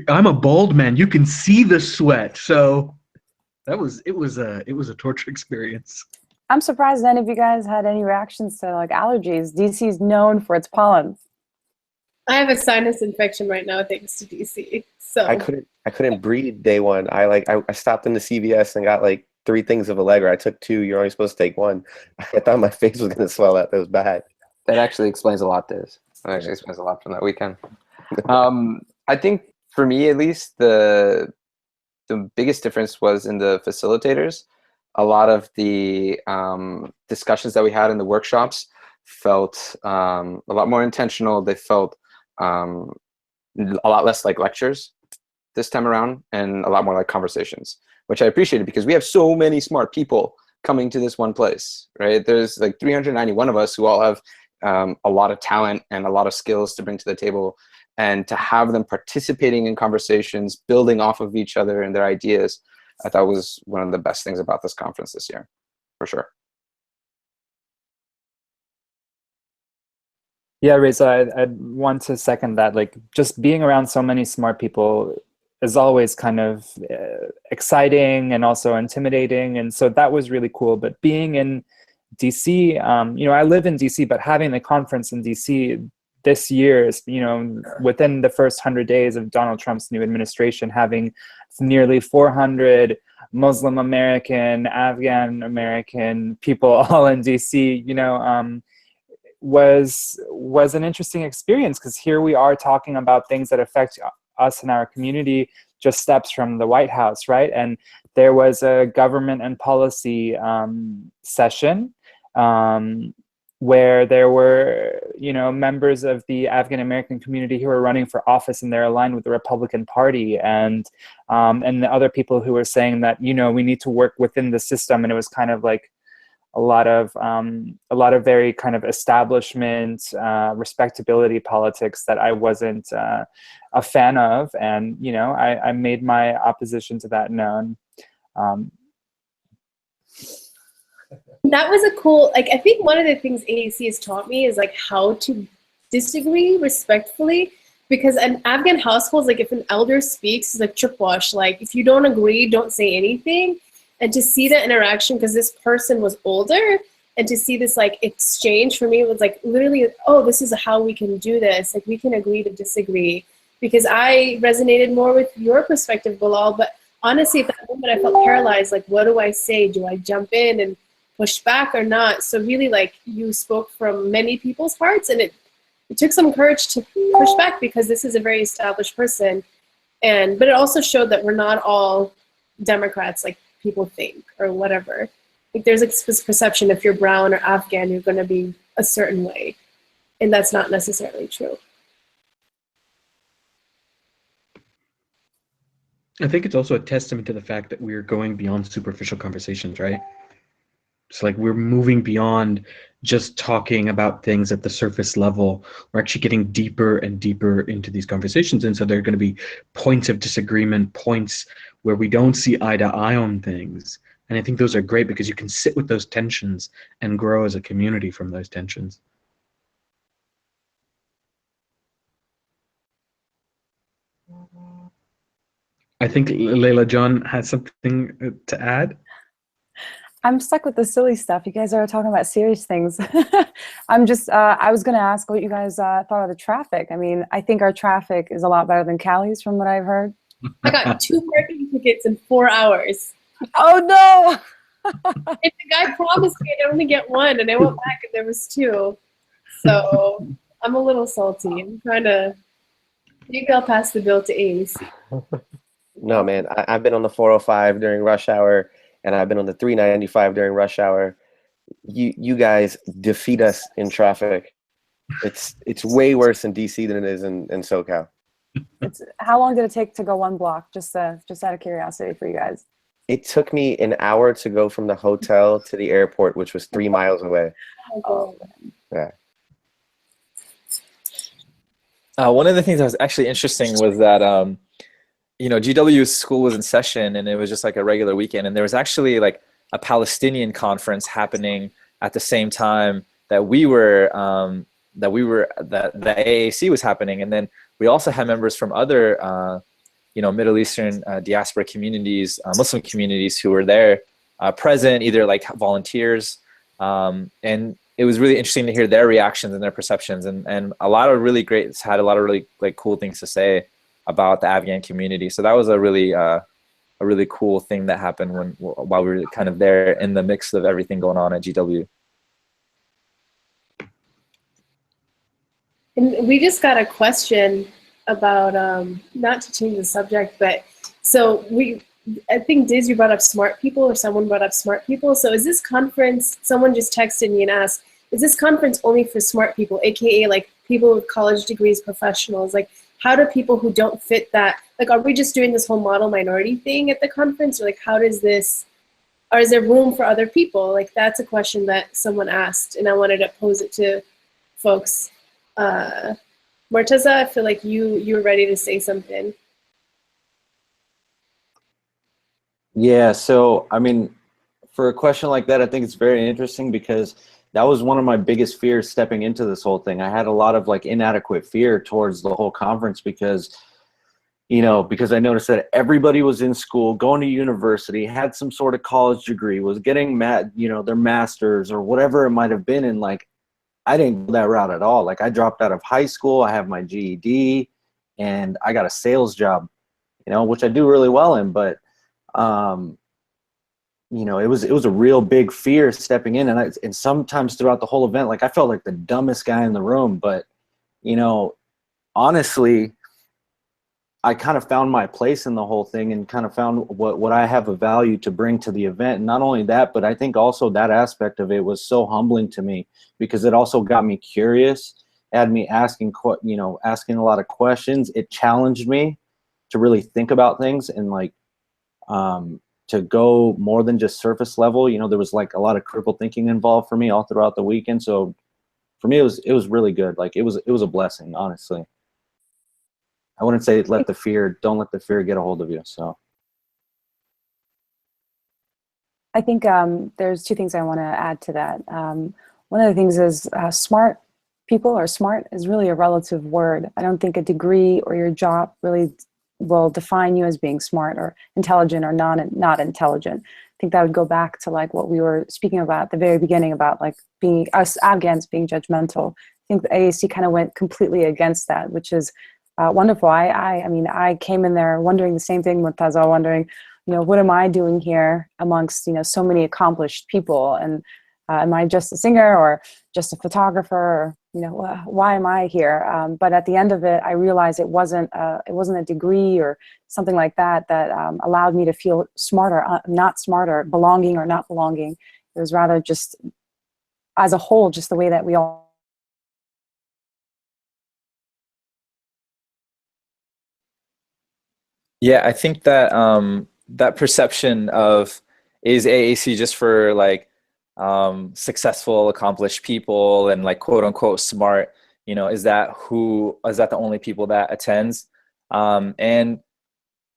I'm a bald man. You can see the sweat, so it was a torture experience. I'm surprised none of you guys had any reactions to like allergies. DC is known for its pollen. I have a sinus infection right now thanks to DC. So I couldn't breathe day one. I stopped in the CVS and got like 3 things of Allegra. I took 2. You're only supposed to take 1. I thought my face was gonna swell up. It was bad. That actually explains a lot, Diz. That actually explains a lot from that weekend. I think for me, at least, the biggest difference was in the facilitators. A lot of the discussions that we had in the workshops felt a lot more intentional. They felt a lot less like lectures this time around and a lot more like conversations, which I appreciated because we have so many smart people coming to this one place, right? There's like 391 of us who all have a lot of talent and a lot of skills to bring to the table, and to have them participating in conversations, building off of each other and their ideas, I thought was one of the best things about this conference this year, for sure. Yeah, Reza, I'd want to second that. Like, just being around so many smart people is always kind of exciting and also intimidating. And so that was really cool. But being in DC, you know, I live in DC, but having the conference in DC this year is, you know, within the first 100 days of Donald Trump's new administration, having nearly 400 Muslim American, Afghan American people all in DC, you know, was an interesting experience, because here we are talking about things that affect us in our community just steps from the White House, right? And there was a government and policy session where there were, you know, members of the Afghan-American community who were running for office, and they're aligned with the Republican Party, and the other people who were saying that, you know, we need to work within the system. And it was kind of like, a lot of very kind of establishment, respectability politics that I wasn't a fan of, and I made my opposition to that known. That was a cool, like, I think one of the things AAC has taught me is like how to disagree respectfully, because in Afghan households, like if an elder speaks, it's like tripwash, like if you don't agree, don't say anything. And to see the interaction, because this person was older, and to see this like exchange for me was like literally, oh, this is how we can do this. Like we can agree to disagree, because I resonated more with your perspective, Bilal. But honestly, at that moment, I felt paralyzed. Like, what do I say? Do I jump in and push back or not? So really, like, you spoke from many people's hearts, and it took some courage to push back, because this is a very established person. But it also showed that we're not all Democrats like people think or whatever. Like there's like this perception if you're brown or Afghan, you're going to be a certain way. And that's not necessarily true. I think it's also a testament to the fact that we're going beyond superficial conversations, right? It's like we're moving beyond just talking about things at the surface level. We're actually getting deeper and deeper into these conversations. And so there are going to be points of disagreement, points where we don't see eye to eye on things. And I think those are great because you can sit with those tensions and grow as a community from those tensions. I think Layla John has something to add. I'm stuck with the silly stuff. You guys are talking about serious things. I'm just, I was going to ask what you guys thought of the traffic. I mean, I think our traffic is a lot better than Cali's from what I've heard. I got 2 parking tickets in 4 hours. Oh no! And the guy promised me I'd only get 1, and I went back and there was 2. So I'm a little salty. I'm trying to, maybe I'll pass the bill to AAC. No, man, I've been on the 405 during rush hour, and I've been on the 395 during rush hour. You guys defeat us in traffic. It's way worse in DC than it is in SoCal. How long did it take to go 1 block? Just out of curiosity for you guys. It took me an hour to go from the hotel to the airport, which was 3 miles away. Oh, Yeah. One of the things that was actually interesting was that GW's school was in session, and it was just like a regular weekend, and there was actually like a Palestinian conference happening at the same time that the AAC was happening. And then we also had members from other Middle Eastern diaspora communities, Muslim communities who were there present, either like volunteers, and it was really interesting to hear their reactions and their perceptions, and a lot of really great, had a lot of really like cool things to say about the Afghan community. So that was a really cool thing that happened while we were kind of there in the mix of everything going on at GW. And we just got a question about, not to change the subject, but so I think Diz, you brought up smart people, or someone brought up smart people. So is this conference, someone just texted me and asked, is this conference only for smart people, AKA like people with college degrees, professionals? Like, how do people who don't fit that, like, are we just doing this whole model minority thing at the conference? Or like, how does this, or is there room for other people? Like, that's a question that someone asked, and I wanted to pose it to folks. Murtaza, I feel like you were ready to say something. Yeah, so I mean, for a question like that, I think it's very interesting because that was one of my biggest fears stepping into this whole thing. I had a lot of like inadequate fear towards the whole conference because I noticed that everybody was in school, going to university, had some sort of college degree, was getting their master's or whatever it might have been. And like, I didn't go that route at all. Like, I dropped out of high school, I have my GED, and I got a sales job, which I do really well in, but it was a real big fear stepping in, and sometimes throughout the whole event, like, I felt like the dumbest guy in the room. But honestly, I kind of found my place in the whole thing and kind of found what I have a value to bring to the event. And not only that, but I think also that aspect of it was so humbling to me because it also got me curious, had me asking a lot of questions. It challenged me to really think about things and like to go more than just surface level. You know, there was like a lot of critical thinking involved for me all throughout the weekend. So for me, it was really good. Like it was a blessing, honestly. I wouldn't say don't let the fear get a hold of you. So I think there's two things I want to add to that. One of the things is smart people, or smart is really a relative word. I don't think a degree or your job really will define you as being smart or intelligent or not intelligent. I think that would go back to like what we were speaking about at the very beginning about like being us Afghans being judgmental. I think the AAC kind of went completely against that, which is wonderful. I mean, I came in there wondering the same thing with Taza, wondering, you know, what am I doing here amongst, you know, so many accomplished people? And am I just a singer or just a photographer? Or, you know, why am I here? But at the end of it, I realized it wasn't a degree or something like that that allowed me to feel smarter, not smarter, belonging or not belonging. It was rather just, as a whole, just the way that we all. Yeah, I think that that perception of is AAC just for like successful, accomplished people and like quote unquote smart, you know, is that the only people that attends? And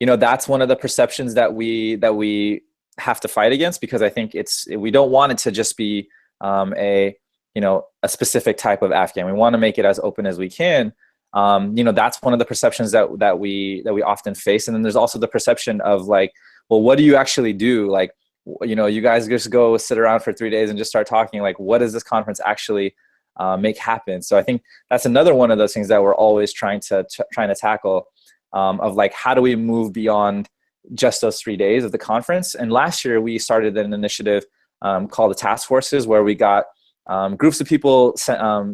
you know, that's one of the perceptions that we have to fight against, because I think we don't want it to just be a specific type of Afghan. We want to make it as open as we can. You know, that's one of the perceptions that we often face. And then there's also the perception of like, well, what do you actually do? Like, you know, you guys just go sit around for 3 days and just start talking. Like, what does this conference actually make happen? So I think that's another one of those things that we're always trying to tackle, of like, how do we move beyond just those 3 days of the conference? And last year we started an initiative called the Task Forces, where we got groups of people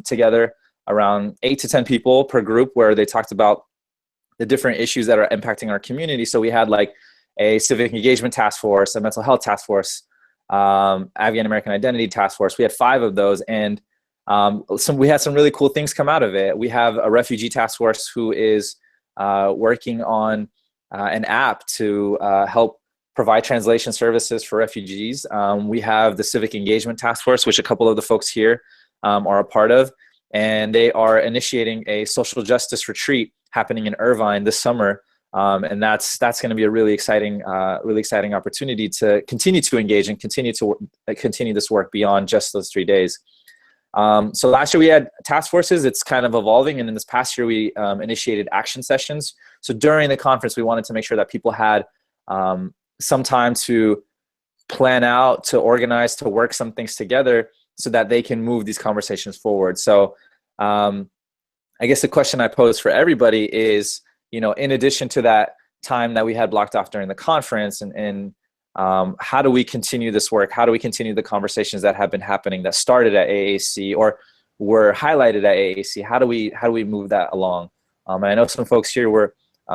together, around 8 to 10 people per group, where they talked about the different issues that are impacting our community. So we had like a civic engagement task force, a mental health task force, Afghan-American identity task force. We had 5 of those, and we had some really cool things come out of it. We have a refugee task force who is working on an app to help provide translation services for refugees. We have the civic engagement task force, which a couple of the folks here are a part of. And they are initiating a social justice retreat happening in Irvine this summer, and that's going to be a really exciting opportunity to continue to engage and continue this work beyond just those 3 days. So last year we had task forces. It's kind of evolving, and in this past year we initiated action sessions. So during the conference, we wanted to make sure that people had some time to plan out, to organize, to work some things together, so that they can move these conversations forward. So I guess the question I pose for everybody is, you know, in addition to that time that we had blocked off during the conference, and how do we continue this work? How do we continue the conversations that have been happening, that started at AAC or were highlighted at AAC? How do we move that along? And I know some folks here were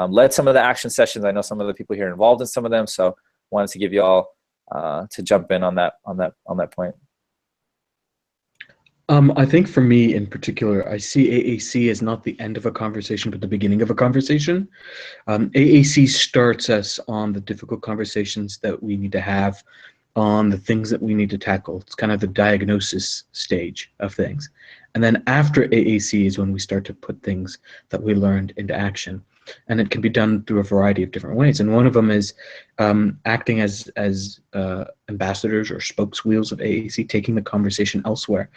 led some of the action sessions. I know some of the people here involved in some of them. So wanted to give you all to jump in on that point. I think for me in particular, I see AAC as not the end of a conversation, but the beginning of a conversation. AAC starts us on the difficult conversations that we need to have, on the things that we need to tackle. It's kind of the diagnosis stage of things. And then after AAC is when we start to put things that we learned into action. And it can be done through a variety of different ways. And one of them is acting as ambassadors or spokeswheels of AAC, taking the conversation elsewhere.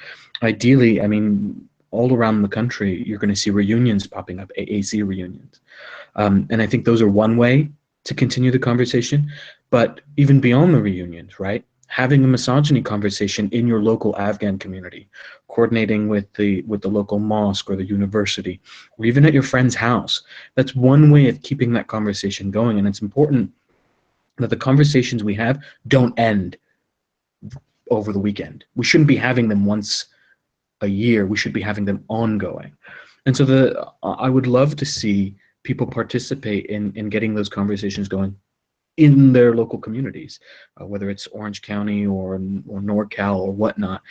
Ideally, I mean, all around the country, you're going to see reunions popping up, AAC reunions. And I think those are one way to continue the conversation. But even beyond the reunions, right? Having a misogyny conversation in your local Afghan community, coordinating with the local mosque or the university, or even at your friend's house. That's one way of keeping that conversation going. And it's important that the conversations we have don't end over the weekend. We shouldn't be having them once a year. We should be having them ongoing. And so I would love to see people participate in getting those conversations going in their local communities, whether it's Orange County or NorCal or whatnot,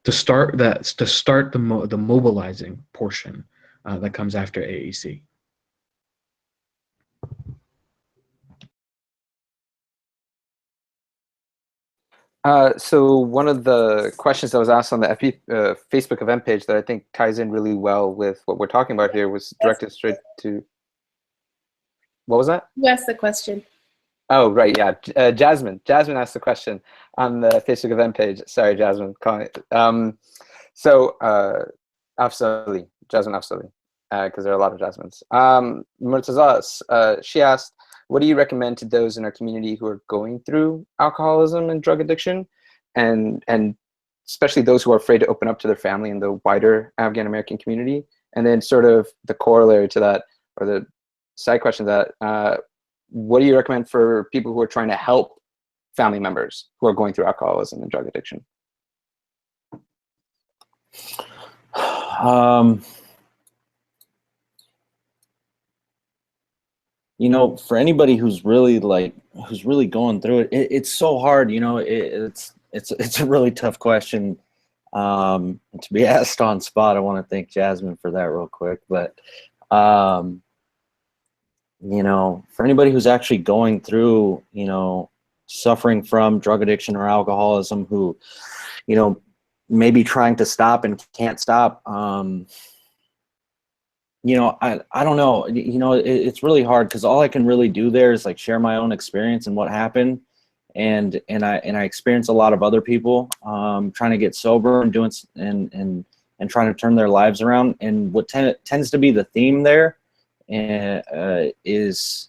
to start the mobilizing portion that comes after AAC. So one of the questions that was asked on the Facebook event page that I think ties in really well with what we're talking about here was directed straight to, what was that? Who asked the question? Oh, right, yeah. Jasmine asked the question on the Facebook event page. Sorry, Jasmine. Afsali, Jasmine Afsali, because there are a lot of Jasmines. Murtaza, she asked, what do you recommend to those in our community who are going through alcoholism and drug addiction, and especially those who are afraid to open up to their family and the wider Afghan-American community? And then sort of the corollary to that, or the side question to that, what do you recommend for people who are trying to help family members who are going through alcoholism and drug addiction? You know, for anybody who's really going through it, it's so hard. You know, it's a really tough question to be asked on spot. I want to thank Jasmine for that real quick, but you know, for anybody who's actually going through, you know, suffering from drug addiction or alcoholism, who, you know, maybe trying to stop and can't stop, you know, I don't know, you know, it's really hard, because all I can really do there is like share my own experience and what happened. And I experience a lot of other people trying to get sober and doing and trying to turn their lives around. And what tends to be the theme there is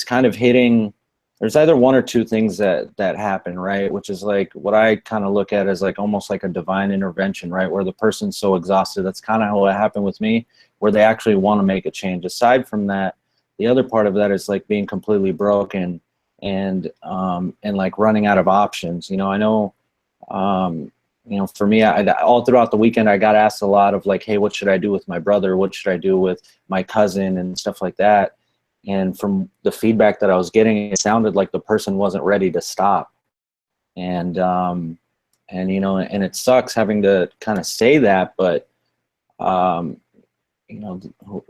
kind of hitting, there's either one or two things that happen, right? Which is like what I kind of look at as like almost like a divine intervention, right? Where the person's so exhausted. That's kind of how it happened with me, where they actually want to make a change. Aside from that, the other part of that is like being completely broken and like running out of options. You know, I know, you know, for me, all throughout the weekend, I got asked a lot of like, hey, what should I do with my brother? What should I do with my cousin and stuff like that? And from the feedback that I was getting, it sounded like the person wasn't ready to stop. And you know, and it sucks having to kind of say that, but you know,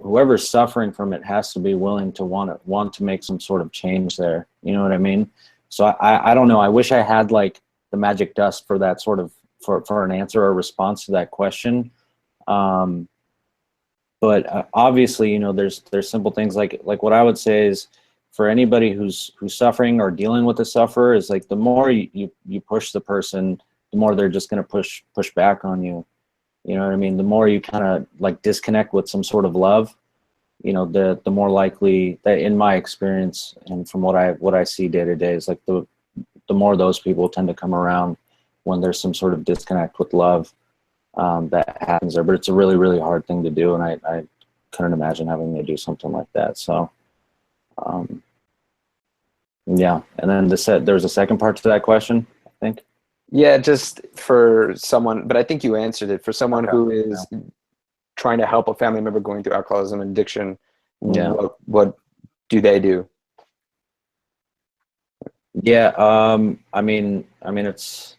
whoever's suffering from it has to be willing to want to make some sort of change there. You know what I mean? So I don't know. I wish I had like the magic dust for that sort of for an answer or response to that question. But obviously, you know, there's simple things like what I would say is, for anybody who's suffering or dealing with a sufferer, is like the more you push the person, the more they're just going to push back on you. You know what I mean? The more you kind of like disconnect with some sort of love, you know, the more likely that, in my experience and from what I see day to day, is like the more those people tend to come around when there's some sort of disconnect with love. That happens there, but it's a really, really hard thing to do, and I couldn't imagine having to do something like that. So, yeah. And then there's a second part to that question, I think. Yeah, just for someone, but I think you answered it. For someone who is trying to help a family member going through alcoholism and addiction, yeah, what do they do? Yeah, I mean, it's.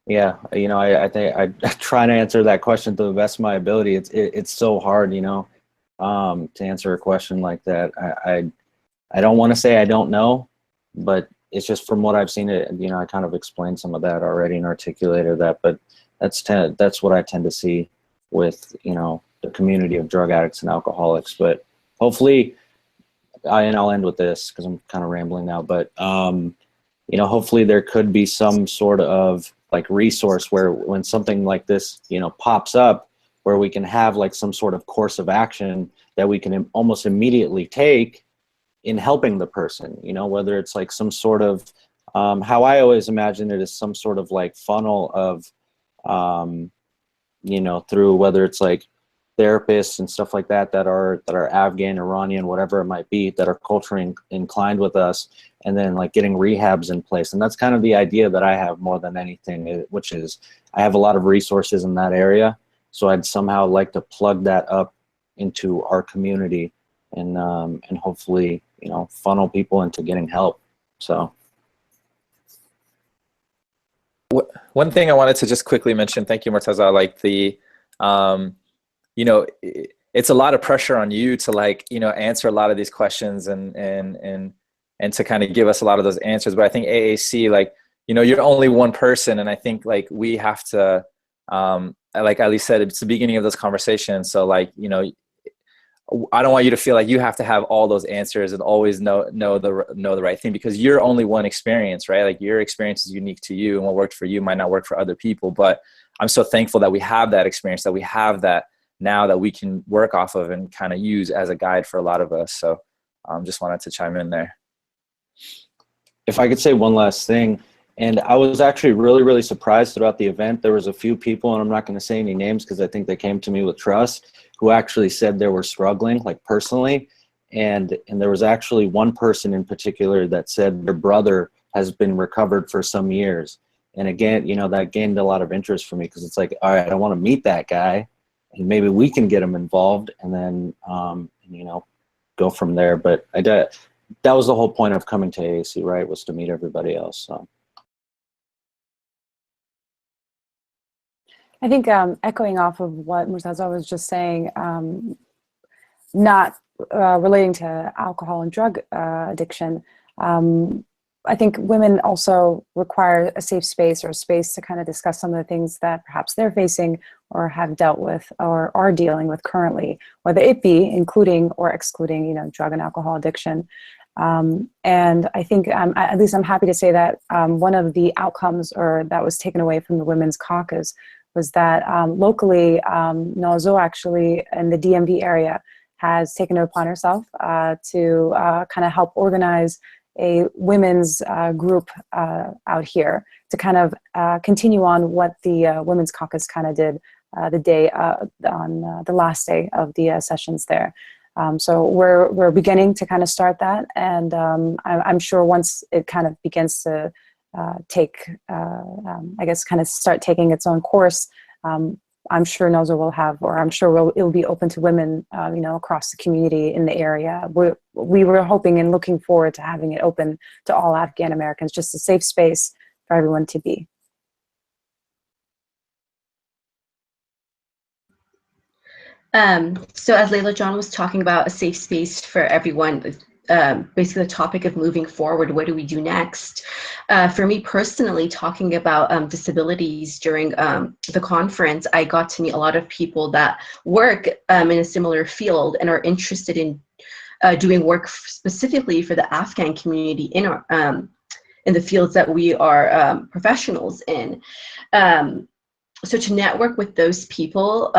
Yeah, you know, I think I try to answer that question to the best of my ability. It's so hard, you know, to answer a question like that. I don't want to say I don't know, but it's just from what I've seen. You know, I kind of explained some of that already and articulated that. But that's what I tend to see with, you know, the community of drug addicts and alcoholics. But hopefully, and I'll end with this because I'm kind of rambling now. But you know, hopefully there could be some sort of like resource where when something like this, you know, pops up, where we can have like some sort of course of action that we can almost immediately take in helping the person, you know, whether it's like some sort of, how I always imagine it is some sort of like funnel of, you know, through whether it's like therapists and stuff like that that are Afghan, Iranian, whatever it might be, that are culturally inclined with us, and then like getting rehabs in place. And that's kind of the idea that I have more than anything, which is I have a lot of resources in that area. So I'd somehow like to plug that up into our community and hopefully, you know, funnel people into getting help. So. One thing I wanted to just quickly mention, thank you, Murtaza, like the, you know, it's a lot of pressure on you to like, you know, answer a lot of these questions and to kind of give us a lot of those answers. But I think AAC, like, you know, you're only one person. And I think like we have to, like Ali said, it's the beginning of this conversation. So like, you know, I don't want you to feel like you have to have all those answers and always know the right thing, because you're only one experience, right? Like your experience is unique to you, and what worked for you might not work for other people. But I'm so thankful that we have that experience, that we have that now that we can work off of and kind of use as a guide for a lot of us. So just wanted to chime in there. If I could say one last thing, and I was actually really, really surprised throughout the event. There was a few people, and I'm not going to say any names because I think they came to me with trust, who actually said they were struggling, like personally. And there was actually one person in particular that said their brother has been recovered for some years. And again, you know, that gained a lot of interest for me, because it's like, all right, I want to meet that guy, and maybe we can get him involved, and then, you know, go from there. But that was the whole point of coming to AAC, right, was to meet everybody else. So. I think echoing off of what Murtaza was just saying, not relating to alcohol and drug addiction, I think women also require a safe space, or a space to kind of discuss some of the things that perhaps they're facing or have dealt with or are dealing with currently, whether it be including or excluding, you know, drug and alcohol addiction. And I think, at least I'm happy to say that one of the outcomes, or that was taken away from the Women's Caucus, was that locally, Nozo actually in the DMV area has taken it upon herself to kind of help organize a women's group out here to kind of continue on what the Women's Caucus kind of did the day on the last day of the sessions there. So we're beginning to kind of start that, and I'm sure once it kind of begins to take, I guess, kind of start taking its own course, I'm sure Nozo will have, or I'm sure it will be open to women, you know, across the community in the area. We were hoping and looking forward to having it open to all Afghan Americans, just a safe space for everyone to be. So as Layla John was talking about a safe space for everyone, basically the topic of moving forward, what do we do next? For me personally, talking about disabilities during the conference, I got to meet a lot of people that work in a similar field and are interested in doing work specifically for the Afghan community in our, in the fields that we are professionals in. So to network with those people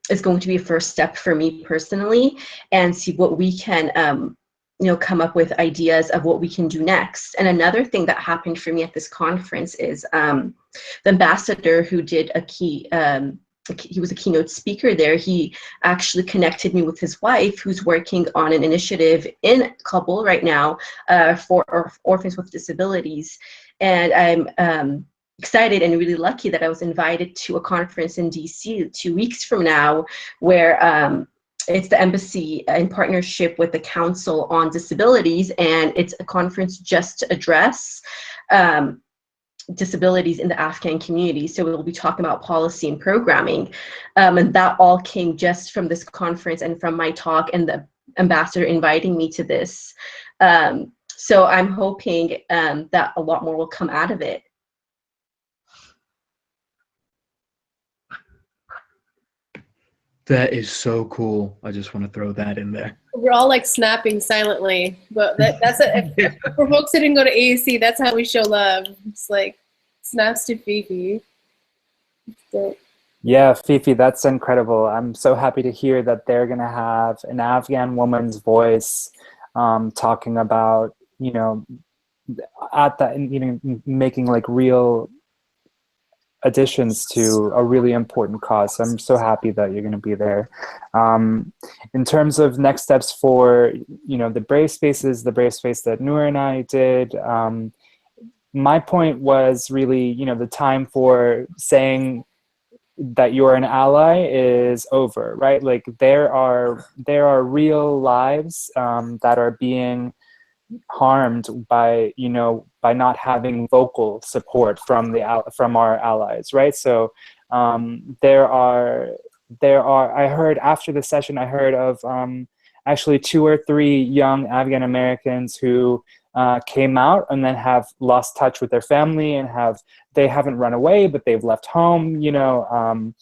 is going to be a first step for me personally, and see what we can you know, come up with ideas of what we can do next. And another thing that happened for me at this conference is the ambassador who did he was a keynote speaker there. He actually connected me with his wife, who's working on an initiative in Kabul right now for orphans with disabilities. And I'm excited and really lucky that I was invited to a conference in DC 2 weeks from now, where it's the embassy in partnership with the Council on Disabilities, and it's a conference just to address disabilities in the Afghan community. So we'll be talking about policy and programming, and that all came just from this conference and from my talk and the ambassador inviting me to this. So I'm hoping that a lot more will come out of it. That is so cool. I just want to throw that in there. We're all like snapping silently, but that's if for folks that didn't go to AAC, that's how we show love. It's like snaps to Fifi. Yeah, Fifi, that's incredible. I'm so happy to hear that they're going to have an Afghan woman's voice talking about, you know, at that, you know, making like real additions to a really important cause. So I'm so happy that you're going to be there. In terms of next steps for, you know, the Brave Spaces, the Brave Space that Noor and I did, my point was really, you know, the time for saying that you're an ally is over, right? Like there are real lives that are being harmed by, you know, by not having vocal support from our allies, right? So there are I heard after the session, I heard of actually 2 or 3 young Afghan Americans who came out and then have lost touch with their family and they haven't run away, but they've left home, you know.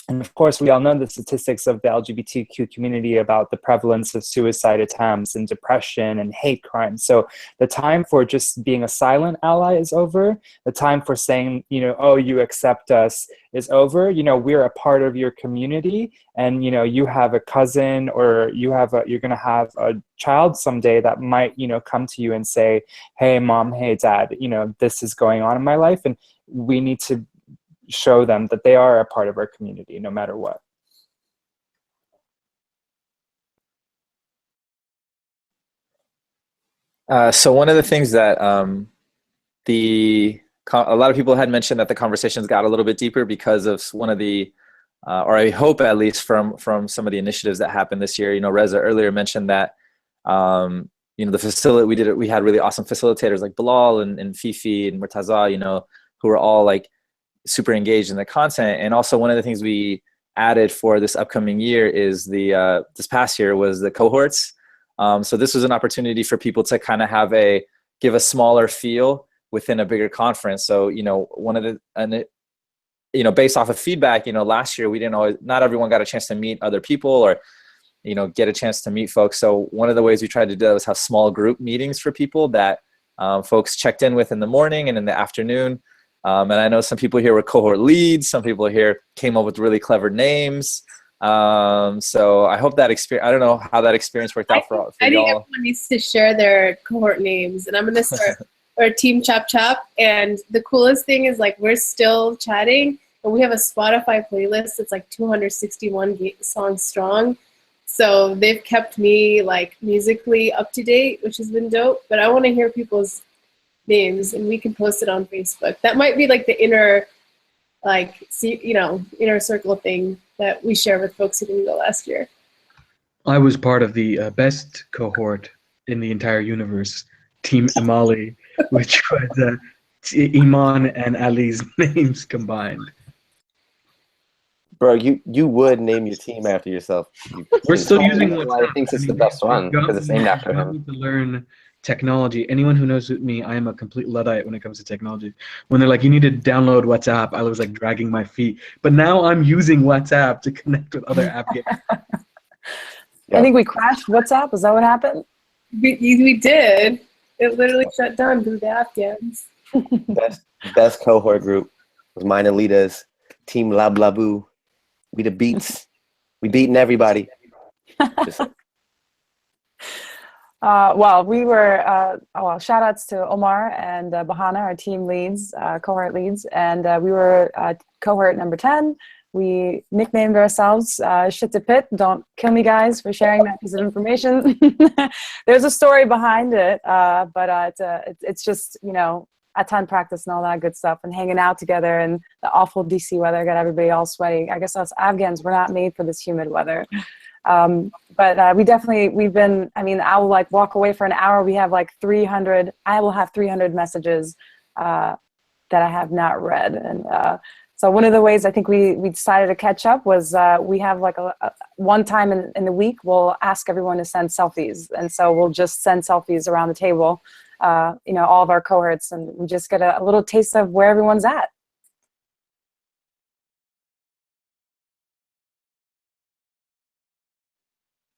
And of course, we all know the statistics of the LGBTQ community about the prevalence of suicide attempts and depression and hate crimes. So the time for just being a silent ally is over. The time for saying, you know, oh, you accept us is over. You know, we're a part of your community, and, you know, you have a cousin or you're going to have a child someday that might, you know, come to you and say, hey, mom, hey, dad, you know, this is going on in my life. And we need to show them that they are a part of our community no matter what. So one of the things that a lot of people had mentioned that the conversations got a little bit deeper because of one of the, or I hope at least from some of the initiatives that happened this year. You know, Reza earlier mentioned that, you know, we had really awesome facilitators like Bilal and Fifi and Murtaza, you know, who were all like super engaged in the content. And also one of the things we added for this upcoming year is this past year was the cohorts. So this was an opportunity for people to kind of give a smaller feel within a bigger conference. So, you know, you know, based off of feedback, you know, last year not everyone got a chance to meet other people or, you know, get a chance to meet folks. So one of the ways we tried to do that was have small group meetings for people that folks checked in with in the morning and in the afternoon. And I know some people here were cohort leads. Some people here came up with really clever names. So I hope that experience, I don't know how that experience worked out for y'all. I think everyone needs to share their cohort names, and I'm going to start our team Chop Chop. And the coolest thing is, like, we're still chatting, and we have a Spotify playlist that's like 261 songs strong. So they've kept me like musically up to date, which has been dope. But I want to hear people's names, and we can post it on Facebook. That might be like the inner, like, you know, inner circle thing that we share with folks who didn't go last year. I was part of the best cohort in the entire universe, Team Imali, which was Iman and Ali's names combined. Bro, you would name your team after yourself. We're still using WhatsApp. I think it's the best one because it's named after him. To learn technology. Anyone who knows me, I am a complete Luddite when it comes to technology. When they're like, you need to download WhatsApp, I was like dragging my feet. But now I'm using WhatsApp to connect with other Afghans. I think we crashed WhatsApp. Is that what happened? We did. It literally shut down because of the Afghans. Best cohort group was mine and Lita's Team Lab Labu. We the beats. We beating everybody. Well, we were, shout outs to Omar and Bahana, our team leads, cohort leads, and we were cohort number 10. We nicknamed ourselves Shit to Pit. Don't kill me, guys, for sharing that piece of information. There's a story behind it, but it's just, you know, a ton practice and all that good stuff, and hanging out together, and the awful DC weather got everybody all sweaty. I guess us Afghans, we're not made for this humid weather. But we've been, I mean, I will like walk away for an hour. We have like 300, I will have 300 messages that I have not read. And so one of the ways I think we decided to catch up was we have like one time in the week, we'll ask everyone to send selfies. And so we'll just send selfies around the table, you know, all of our cohorts, and we just get a little taste of where everyone's at.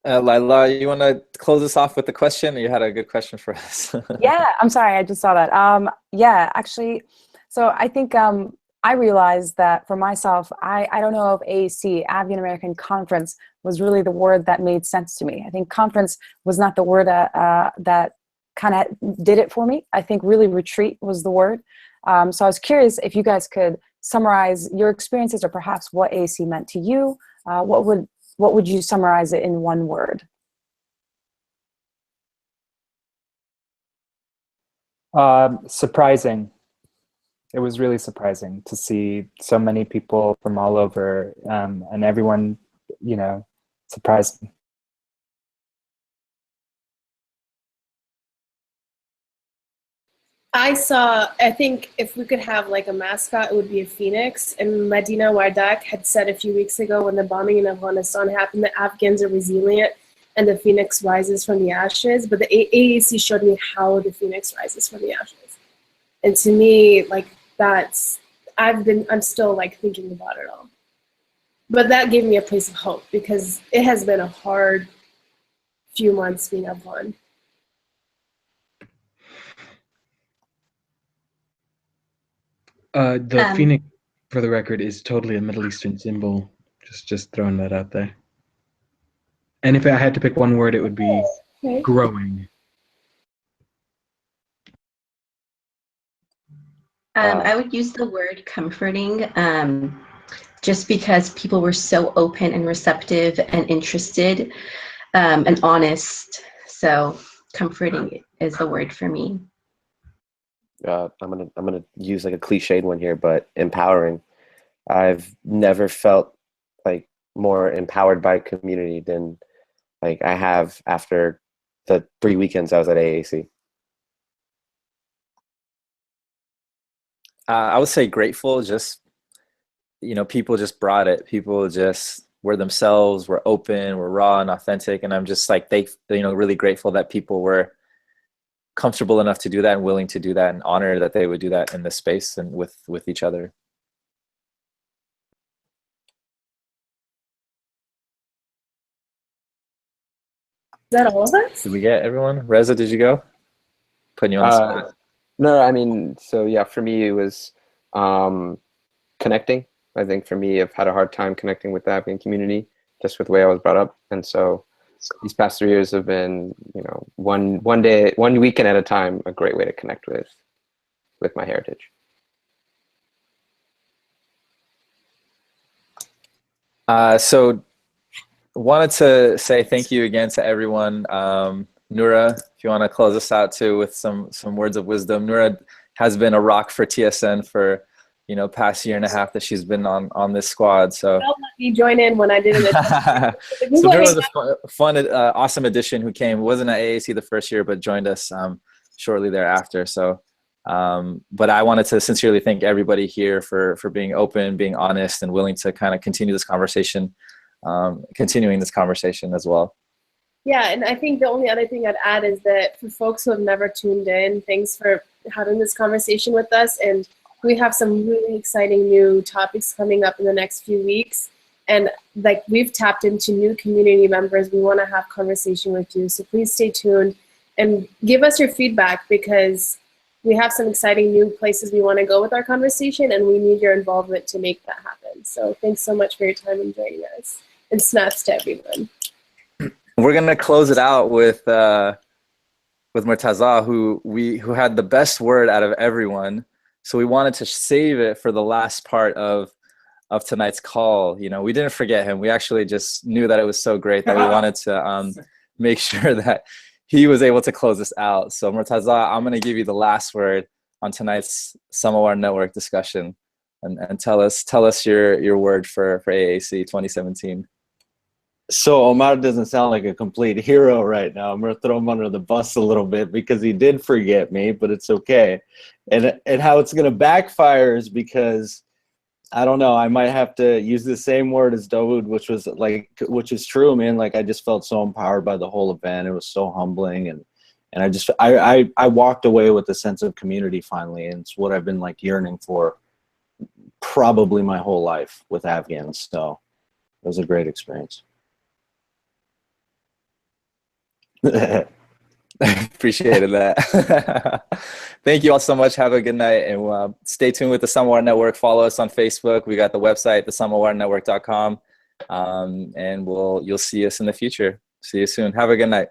Laila, you want to close us off with a question? You had a good question for us. Yeah, I'm sorry, I just saw that. Yeah, actually, so I think I realized that for myself, I don't know if AAC, Afghan-American Conference, was really the word that made sense to me. I think conference was not the word that kind of did it for me. I think really retreat was the word. So I was curious if you guys could summarize your experiences, or perhaps what AAC meant to you. What would you summarize it in one word? Surprising. It was really surprising to see so many people from all over, and everyone, you know, surprised me. I think if we could have like a mascot, it would be a phoenix. And Madina Wardak had said a few weeks ago when the bombing in Afghanistan happened that Afghans are resilient. and the phoenix rises from the ashes, but the AAC showed me how the phoenix rises from the ashes. And to me, like, I'm still like thinking about it all. But that gave me a place of hope, because it has been a hard few months being Afghan. The phoenix, for the record, is totally a Middle Eastern symbol. Just throwing that out there. And if I had to pick one word, it would be growing. I would use the word comforting, just because people were so open and receptive and interested, and honest. So comforting is the word for me. I'm gonna use like a cliched one here, but empowering. I've never felt like more empowered by community than like I have after the 3 weekends I was at AAC. I would say grateful. Just, you know, people just brought it. People just were themselves, were open, were raw and authentic. And I'm just like, really grateful that people were comfortable enough to do that and willing to do that, and honored that they would do that in this space and with each other. Is that all of us? Did we get everyone? Reza, did you go? Putting you on the spot. No, I mean, so yeah, for me, it was connecting. I think for me, I've had a hard time connecting with the Afghan community, just with the way I was brought up. And so these past 3 years have been, you know, one weekend at a time, a great way to connect with my heritage. So wanted to say thank you again to everyone. Noura, if you want to close us out too with some words of wisdom. Noura has been a rock for TSN for, you know, past year and a half that she's been on this squad. So Don't let me join in when I didn't. So Noura was a fun, awesome addition who came. Wasn't at AAC the first year, but joined us shortly thereafter. So, but I wanted to sincerely thank everybody here for being open, being honest, and willing to kind of continue this conversation, continuing this conversation as well. Yeah, and I think the only other thing I'd add is that for folks who have never tuned in, thanks for having this conversation with us. And we have some really exciting new topics coming up in the next few weeks. And like, we've tapped into new community members. We want to have conversation with you. So please stay tuned and give us your feedback, because we have some exciting new places we want to go with our conversation, and we need your involvement to make that happen. So thanks so much for your time and joining us. And snaps to everyone. We're gonna close it out with Murtaza, who had the best word out of everyone. So we wanted to save it for the last part of tonight's call. You know, we didn't forget him. We actually just knew that it was so great that we wanted to make sure that he was able to close this out. So Murtaza, I'm gonna give you the last word on tonight's Samawar Network discussion, and tell us your word for AAC 2017. So Omar doesn't sound like a complete hero right now. I'm gonna throw him under the bus a little bit, because he did forget me, but it's okay. And how it's gonna backfire is because, I don't know, I might have to use the same word as Dawood, which is true, man. Like, I just felt so empowered by the whole event. It was so humbling, and I walked away with a sense of community finally, and it's what I've been like yearning for probably my whole life with Afghans. So it was a great experience. Appreciated that. Thank you all so much. Have a good night, and stay tuned with the Samawar Network. Follow us on Facebook. We got the website, thesamawarnetwork.com, and you'll see us in the future. See you soon. Have a good night.